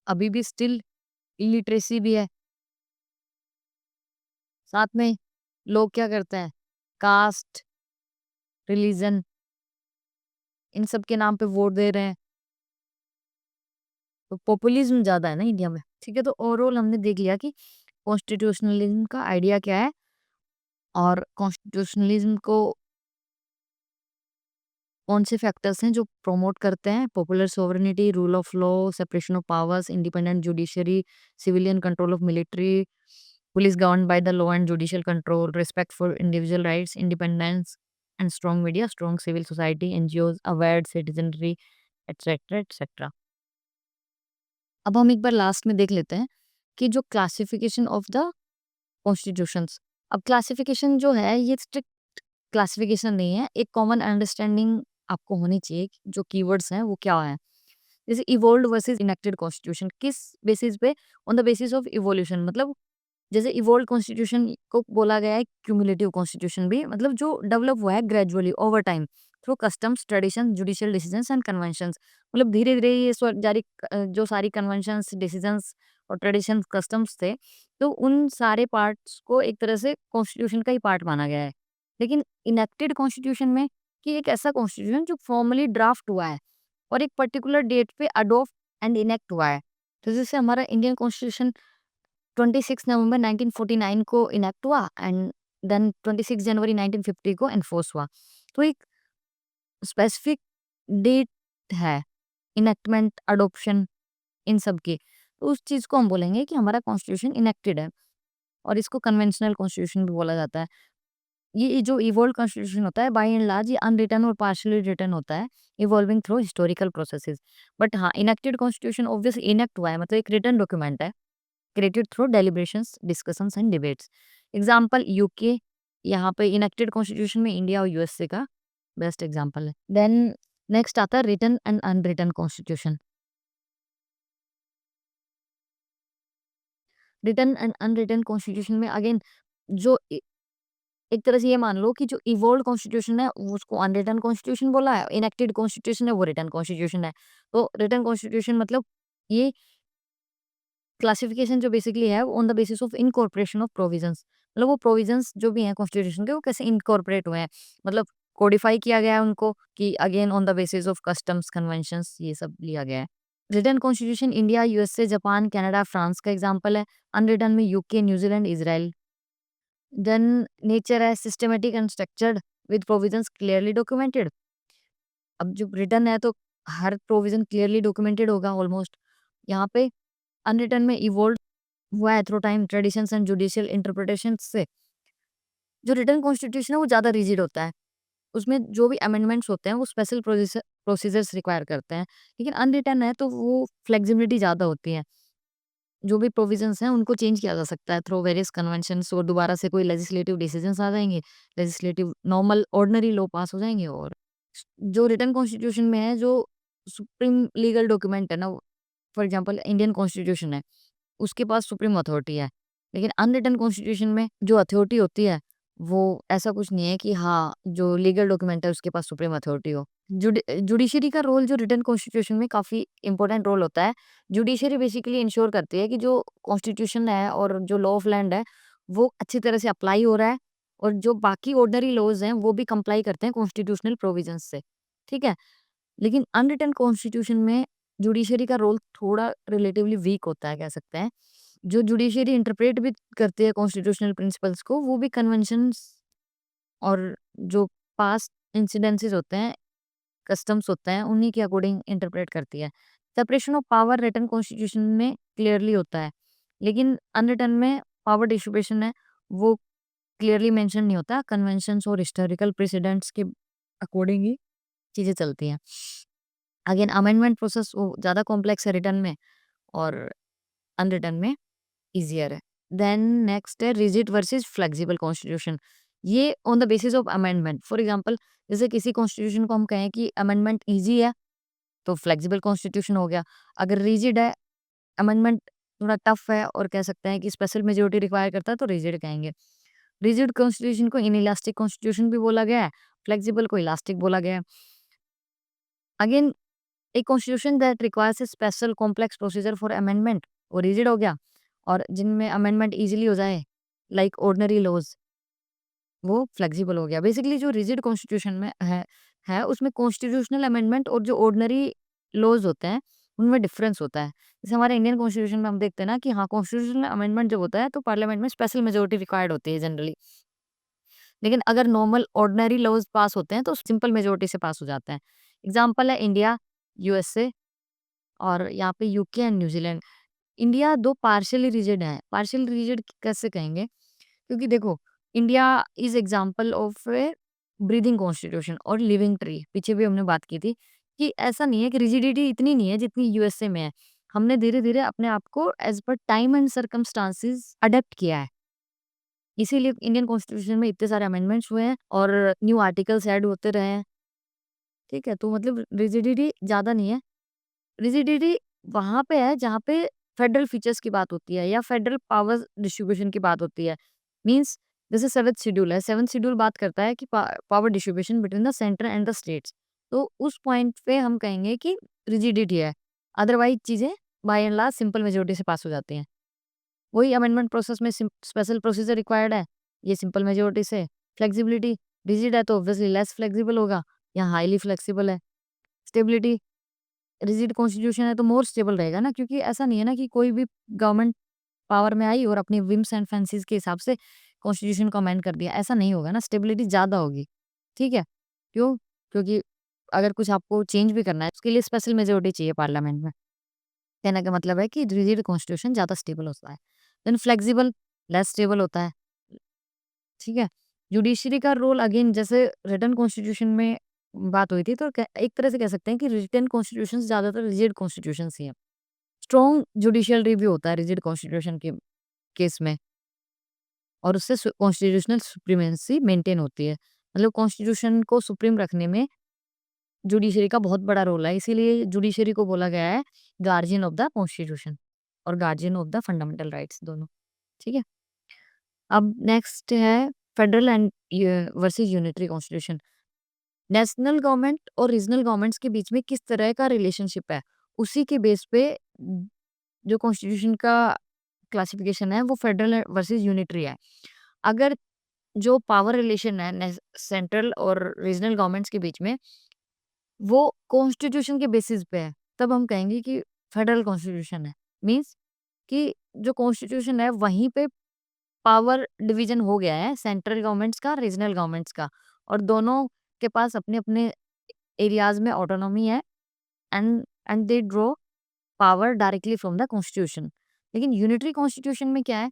अभी भी स्टिल इलिटरेसी भी है। साथ में लोग क्या करते हैं, कास्ट, रिलीजन इन सब के नाम पे वोट दे रहे हैं। तो पॉपुलिज्म ज़्यादा है ना इंडिया में, ठीक है? तो ओवरऑल हमने देख लिया कि कॉन्स्टिट्यूशनलिज्म का आइडिया क्या है और कॉन्स्टिट्यूशनलिज्म को कौन से फैक्टर्स हैं जो प्रमोट करते हैं popular sovereignty, rule of law, separation of powers, independent judiciary, civilian control of military, police govern by the law and judicial control, respect for individual rights, independence and strong media, strong civil society, NGOs, awared citizenry, etcetera etcetera. अब हम एक बार last में देख लेते हैं कि जो classification of the constitutions. अब क्लासिफिकेशन जो है ये स्ट्रिक्ट क्लासिफिकेशन नहीं है, एक कॉमन अंडरस्टैंडिंग आपको होनी चाहिए कि जो कीवर्ड्स हैं वो क्या है। जैसे इवोल्व्ड वर्सेस इनेक्टेड कॉन्स्टिट्यूशन किस बेसिस पे, on the basis of evolution, मतलब जैसे इवोल्व कॉन्स्टिट्यूशन को बोला गया है क्यूमुलेटिव कॉन्स्टिट्यूशन भी, मतलब जो डेवलप हुआ है gradually over time through customs, tradition, judicial decisions and conventions, मतलब धीरे धीरे ये जो सारी कन्वेंशंस, डिसीजंस और ट्रेडिशन कस्टम्स थे, तो उन सारे पार्ट्स को एक तरह से कॉन्स्टिट्यूशन का ही पार्ट माना गया है। लेकिन इनेक्टेड कॉन्स्टिट्यूशन में कि एक ऐसा कॉन्स्टिट्यूशन जो फॉर्मली ड्राफ्ट हुआ है और एक पर्टिकुलर डेट पे अडॉप्ट एंड इनेक्ट हुआ है। तो जैसे हमारा इंडियन कॉन्स्टिट्यूशन 26 नवंबर 1949 को इनेक्ट हुआ एंड देन 26 जनवरी 1950 को एनफोर्स हुआ। तो एक स्पेसिफिक डेट है इनेक्टमेंट, अडॉप्शन इन सब की। तो उस चीज़ को हम बोलेंगे कि हमारा कॉन्स्टिट्यूशन इनेक्टेड है और इसको कन्वेंशनल कॉन्स्टिट्यूशन भी बोला जाता है। ये जो इवॉल्व कॉन्स्टिट्यूशन होता है बाय एंड लार्ज ये अनरिटन और पार्शियली रिटन होता है, evolving through historical processes. But हाँ, इनेक्टेड कॉन्स्टिट्यूशन ऑब्वियसली इनेक्ट हुआ है, मतलब एक रिटन डॉक्यूमेंट है created through deliberations, discussions and debates. Example UK, यहाँ पे इनेक्टेड कॉन्स्टिट्यूशन में इंडिया और यूएसए का बेस्ट एग्जांपल है। देन नेक्स्ट आता है written and unwritten constitution. Written and unwritten constitution में अगेन जो एक तरह से ये मान लो कि जो इवोल्व कॉन्स्टिट्यूशन है वो उसको अनरिटन कॉन्स्टिट्यूशन बोला है, इनेक्टेड कॉन्स्टिट्यूशन है वो रिटन कॉन्स्टिट्यूशन है। तो रिटन कॉन्स्टिट्यूशन मतलब ये क्लासिफिकेशन जो बेसिकली है on the basis of incorporation of provisions, मतलब वो प्रोविजंस जो भी हैं कॉन्स्टिट्यूशन के वो कैसे इनकॉर्पोरेट हुए हैं, मतलब कोडिफाई किया गया है उनको कि again on the basis of customs, conventions ये सब लिया गया है। Written constitution India, USA, Japan, Canada, France का एग्जांपल है। अनरिटन में UK, New Zealand, Israel. Then nature है systematic and structured with provisions clearly documented. अब जो रिटन है तो हर प्रोविजन क्लियरली डॉक्यूमेंटेड होगा ऑलमोस्ट। यहाँ पे अनरिटन में इवोल्व हुआ है through time, traditions and judicial interpretation से। जो रिटन कॉन्स्टिट्यूशन है वो ज़्यादा रिजिड होता है। उसमें जो भी अमेंडमेंट्स होते हैं वो स्पेशल प्रोसीजर्स रिक्वायर करते हैं। लेकिन अनरिटन है तो वो फ्लेक्सिबिलिटी ज़्यादा होती है। जो भी प्रोविजंस हैं उनको चेंज किया जा सकता है थ्रू वेरियस कन्वेंशंस और दोबारा से कोई लेजिस्लेटिव डिसीजंस आ जाएँगे, लेजिस्लेटिव नॉर्मल ऑर्डिनरी लॉ पास हो जाएँगे। और जो रिटन कॉन्स्टिट्यूशन में है, जो सुप्रीम लीगल डॉक्यूमेंट है ना, फॉर एग्जांपल इंडियन कॉन्स्टिट्यूशन है, उसके पास सुप्रीम अथॉरिटी है। लेकिन अनरिटन कॉन्स्टिट्यूशन में जो अथॉरिटी होती है, वो ऐसा कुछ नहीं है कि हाँ, जो लीगल डॉक्यूमेंट है उसके पास सुप्रीम अथॉरिटी हो। जुडिशरी का रोल जो रिटन कॉन्स्टिट्यूशन में काफ़ी इंपॉर्टेंट रोल होता है। जुडिशरी बेसिकली इंश्योर करती है कि जो कॉन्स्टिट्यूशन है और जो लॉ ऑफ लैंड है, वो अच्छी तरह से अप्लाई हो रहा है और जो बाकी ऑर्डिनरी लॉज़ हैं, वो भी कंप्लाई करते हैं कॉन्स्टिट्यूशनल प्रोविजंस से, ठीक है? लेकिन अनरिटन कॉन्स्टिट्यूशन में जुडिशरी का रोल थोड़ा रिलेटिवली वीक होता है कह सकते हैं। जो जुडिशरी इंटरप्रेट भी करती है कॉन्स्टिट्यूशनल प्रिंसिपल्स को, वो भी कन्वेंशंस और जो पास्ट इंसिडेंसेस होते हैं, कस्टम्स होते हैं, उन्हीं के अकॉर्डिंग इंटरप्रेट करती है। Separation of power written constitution में क्लियरली होता है, लेकिन अनरिटन में पावर डिस्ट्रीब्यूशन है, वो क्लियरली मेंशन नहीं होता। कन्वेंशंस और हिस्टोरिकल प्रेसिडेंट्स के अकॉर्डिंग ही चीज़ें चलती हैं। अगेन अमेंडमेंट प्रोसेस वो ज़्यादा कॉम्प्लेक्स है रिटन में, और अनरिटन में ईज़ियर है। देन नेक्स्ट है रिजिड वर्सेस फ्लेक्सिबल कॉन्स्टिट्यूशन। ये on the basis of amendment. For example, जैसे किसी कॉन्स्टिट्यूशन को हम कहें कि अमेंडमेंट ईज़ी है, तो फ्लेक्सिबल कॉन्स्टिट्यूशन हो गया। अगर रिजिड है, अमेंडमेंट थोड़ा टफ है और कह सकते हैं कि स्पेशल मेजॉरिटी रिक्वायर करता है, तो रिजिड कहेंगे। रिजिड कॉन्स्टिट्यूशन को इनइलास्टिक कॉन्स्टिट्यूशन भी बोला गया है, फ्लेक्सिबल को इलास्टिक बोला गया है। Again a constitution that requires a special complex procedure for amendment, वो रिजिड हो गया। और जिनमें अमेंडमेंट इजीली हो जाए, लाइक ऑर्डिनरी लॉज, वो फ्लेक्सिबल हो गया। बेसिकली जो रिजिड कॉन्स्टिट्यूशन में है उसमें कॉन्स्टिट्यूशनल अमेंडमेंट और जो ऑर्डिनरी लॉज होते हैं, उनमें डिफरेंस होता है। जैसे हमारे इंडियन कॉन्स्टिट्यूशन में हम देखते हैं ना कि हाँ, कॉन्स्टिट्यूशनल अमेंडमेंट जब होता है तो पार्लियामेंट में स्पेशल मेजोरिटी रिक्वायर्ड होती है जनरली। लेकिन अगर नॉर्मल ऑर्डिनरी लॉज पास होते हैं तो सिंपल मेजोरिटी से पास हो जाते हैं। एग्जाम्पल है इंडिया, यूएसए, और यहाँ पे UK and New Zealand. India 2 partially rigid है। पार्शियली रिजिड कैसे कहेंगे? क्योंकि देखो, India is example of A breathing constitution और लिविंग ट्री। पीछे भी हमने बात की थी कि ऐसा नहीं है कि रिजिडिटी इतनी नहीं है जितनी यूएसए में है। हमने धीरे-धीरे अपने आप को as per time and circumstances adopt किया है। इसीलिए इंडियन कॉन्स्टिट्यूशन में इतने सारे अमेंडमेंट्स हुए हैं और न्यू आर्टिकल्स ऐड होते रहे हैं। ठीक है? तो मतलब रिजिडिटी ज़्यादा नहीं है। रिजिडिटी वहाँ पे है जहाँ पे फेडरल फीचर्स की बात होती है या फेडरल पावर डिस्ट्रीब्यूशन की बात होती है। मीन्स जैसे 7th शेड्यूल है, 7th शेड्यूल बात करता है कि power distribution between the centre and the states. तो उस पॉइंट पे हम कहेंगे कि रिजिडिटी है। अदरवाइज़ चीज़ें by and large simple majority से पास हो जाती हैं। वही अमेंडमेंट प्रोसेस में स्पेशल प्रोसीजर रिक्वायर्ड है, ये सिंपल मेजॉरिटी से। फ्लेक्सिबिलिटी, रिजिड है तो ऑब्वियसली लेस फ्लेक्सिबल होगा, यहाँ हाईली फ्लेक्सिबल है। स्टेबिलिटी, रिजिड कॉन्स्टिट्यूशन है तो मोर स्टेबल रहेगा ना, क्योंकि ऐसा नहीं है ना कि कोई भी गवर्नमेंट पावर में आई और अपनी विम्स एंड फैंसीज के हिसाब से कॉन्स्टिट्यूशन को अमेंड कर दिया, ऐसा नहीं होगा ना, स्टेबिलिटी ज़्यादा होगी। ठीक है? क्यों? क्योंकि अगर कुछ आपको चेंज भी करना है, उसके लिए स्पेशल मेजॉरिटी चाहिए पार्लियामेंट में। कहने का मतलब है कि रिजिड कॉन्स्टिट्यूशन ज़्यादा स्टेबल होता है। देन फ्लेक्सिबल, लेस स्टेबल होता है। ठीक है? जुडिशरी का रोल अगेन जैसे रिटन कॉन्स्टिट्यूशन में बात हुई थी, तो एक तरह से कह सकते हैं कि रिटन कॉन्स्टिट्यूशंस ज़्यादातर रिजिड कॉन्स्टिट्यूशंस ही हैं। स्ट्रॉन्ग जुडिशियल रिव्यू होता है रिजिड कॉन्स्टिट्यूशन के केस में, और उससे कॉन्स्टिट्यूशनल सुप्रीमेसी मेंटेन होती है। मतलब कॉन्स्टिट्यूशन को सुप्रीम रखने में जुडिशरी का बहुत बड़ा रोल है, इसीलिए जुडिशरी को बोला गया है गार्जियन ऑफ द कॉन्स्टिट्यूशन और guardian of the fundamental rights, दोनों। ठीक है? अब नेक्स्ट है federal and versus unitary constitution. National government और रीजनल गवर्नमेंट्स के बीच में किस तरह का रिलेशनशिप है, उसी के बेस पे जो कॉन्स्टिट्यूशन का क्लासिफिकेशन है वो फेडरल वर्सेस यूनिटरी है। अगर जो पावर रिलेशन है सेंट्रल और रीजनल गवर्नमेंट्स के बीच में, वो कॉन्स्टिट्यूशन के बेसिस पे है, तब हम कहेंगे कि फेडरल कॉन्स्टिट्यूशन है। मीन्स कि जो कॉन्स्टिट्यूशन है वहीं पे पावर डिवीजन हो गया है सेंट्रल गवर्नमेंट्स का, रीजनल गवर्नमेंट्स का, और दोनों के पास अपने-अपने एरियाज़ में ऑटोनॉमी है, and and they draw power directly from the constitution. लेकिन यूनिटरी कॉन्स्टिट्यूशन में क्या है,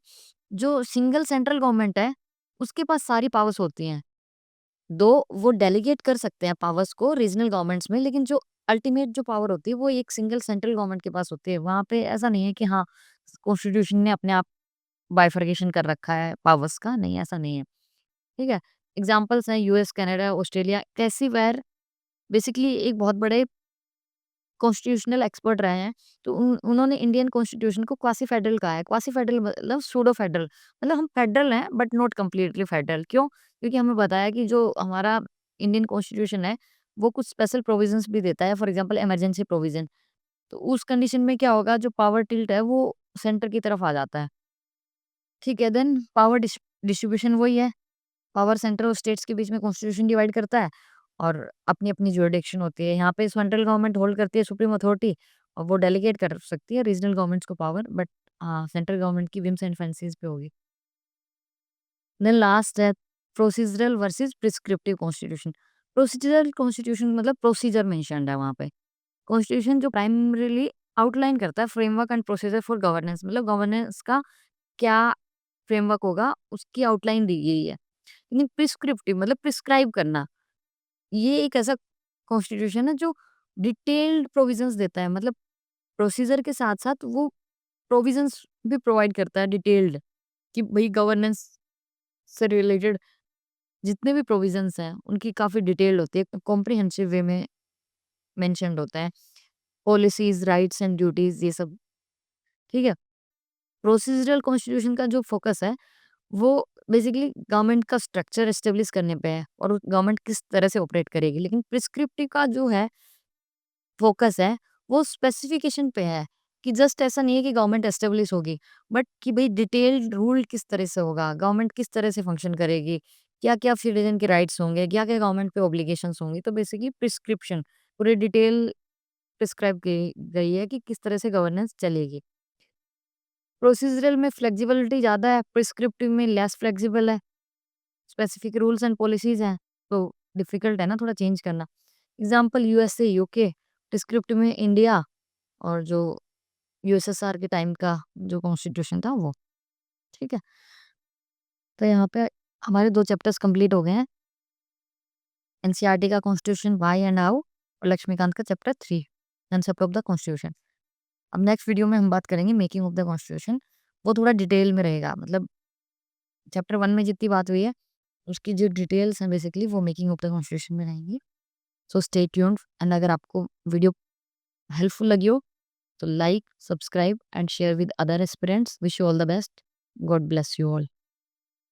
जो सिंगल सेंट्रल गवर्नमेंट है, उसके पास सारी पावर्स होती हैं। दो वो डेलीगेट कर सकते हैं पावर्स को रीजनल गवर्नमेंट्स में, लेकिन जो अल्टीमेट जो पावर होती है वो एक सिंगल सेंट्रल गवर्नमेंट के पास होती है। वहाँ पे ऐसा नहीं है कि हाँ, कॉन्स्टिट्यूशन ने अपने आप बाइफरकेशन कर रखा है पावर्स का, नहीं ऐसा नहीं है। ठीक है? एग्ज़ाम्पल्स हैं यूएस, कनाडा, ऑस्ट्रेलिया, कैसी वेयर बेसिकली एक बहुत बड़े कॉन्स्टिट्यूशनल एक्सपर्ट रहे हैं। तो उन्होंने इंडियन कॉन्स्टिट्यूशन को क्वासी फेडरल कहा है। क्वासी फेडरल मतलब सूडो फेडरल, मतलब हम फेडरल हैं बट नॉट कंप्लीटली फेडरल। क्यों? क्योंकि हमें बताया कि जो हमारा इंडियन कॉन्स्टिट्यूशन है, वो कुछ स्पेशल प्रोविजंस भी देता है, फॉर एग्जांपल इमरजेंसी प्रोविजन। तो उस कंडीशन में क्या होगा, जो पावर टिल्ट है वो सेंटर की तरफ आ जाता है। ठीक है? देन पावर डिस्ट्रीब्यूशन वही है। पावर सेंटर और स्टेट्स के बीच में कॉन्स्टिट्यूशन डिवाइड करता है, और अपनी-अपनी ज्यूरिडिक्शन होती है। यहाँ पे सेंट्रल गवर्नमेंट होल्ड करती है सुप्रीम अथॉरिटी, और वो डेलीगेट कर सकती है रीजनल गवर्नमेंट्स को पावर, बट हाँ, सेंट्रल गवर्नमेंट की व्हिम्स एंड फैंसीज़ पे होगी। देन लास्ट है procedural versus prescriptive constitution. Procedural constitution मतलब प्रोसीजर मेंशन्ड है वहाँ पे। कॉन्स्टिट्यूशन जो प्राइमरीली आउटलाइन करता है framework and procedure for governance, मतलब गवर्नेंस का क्या फ्रेमवर्क होगा उसकी आउटलाइन दी गई है। लेकिन प्रिस्क्रिप्टिव मतलब प्रिस्क्राइब करना, ये एक ऐसा कॉन्स्टिट्यूशन है जो डिटेल्ड प्रोविजंस देता है, मतलब प्रोसीजर के साथ-साथ वो प्रोविजंस भी प्रोवाइड करता है डिटेल्ड, कि भई गवर्नेंस से रिलेटेड जितने भी प्रोविजंस हैं, उनकी काफ़ी डिटेल्ड होती है, कॉम्प्रिहेंसिव वे में मेंशन्ड होता है। पॉलिसीज़, राइट्स एंड ड्यूटीज़ ये सब, ठीक है? प्रोसीजरल कॉन्स्टिट्यूशन का जो फोकस है, वो बेसिकली गवर्नमेंट का स्ट्रक्चर एस्टेब्लिश करने पे है और गवर्नमेंट किस तरह से ऑपरेट करेगी। लेकिन प्रिस्क्रिप्टिव का जो है फ़ोकस है, वो स्पेसिफ़िकेशन पे है, कि जस्ट ऐसा नहीं है कि गवर्नमेंट एस्टेब्लिश होगी, बट कि भई डिटेल्ड रूल किस तरह से होगा, गवर्नमेंट किस तरह से फंक्शन करेगी, क्या-क्या सिटीज़न के राइट्स होंगे, क्या-क्या गवर्नमेंट पे ऑब्लिगेशंस होंगी। तो बेसिकली प्रिस्क्रिप्शन पूरी डिटेल प्रिस्क्राइब की गई है कि किस तरह से गवर्नेंस चलेगी। प्रोसीज़रल में फ्लेक्सिबिलिटी ज़्यादा है, प्रिस्क्रिप्टिव में लेस फ्लेक्सिबल है, स्पेसिफिक रूल्स एंड पॉलिसीज़ हैं, तो डिफ़िकल्ट है ना थोड़ा चेंज करना। एग्ज़ाम्पल यूएसए, यूके, प्रिस्क्रिप्टिव में इंडिया और जो यूएसएसआर के टाइम का जो कॉन्स्टिट्यूशन था वो, ठीक है? तो यहाँ पे हमारे 2 चैप्टर्स कंप्लीट हो गए हैं। एनसीईआरटी का कॉन्स्टिट्यूशन व्हाई एंड हाउ और लक्ष्मीकांत का chapter 3 concept of the constitution. अब नेक्स्ट वीडियो में हम बात करेंगे मेकिंग ऑफ द कॉन्स्टिट्यूशन। वो थोड़ा डिटेल में रहेगा, मतलब चैप्टर 1 में जितनी बात हुई है, उसकी जो डिटेल्स हैं बेसिकली वो मेकिंग ऑफ द कॉन्स्टिट्यूशन में रहेंगी। सो स्टे ट्यून्ड एंड अगर आपको वीडियो हेल्पफुल लगी हो तो like, subscribe and share with other aspirants. Wish you all the best. God bless you all.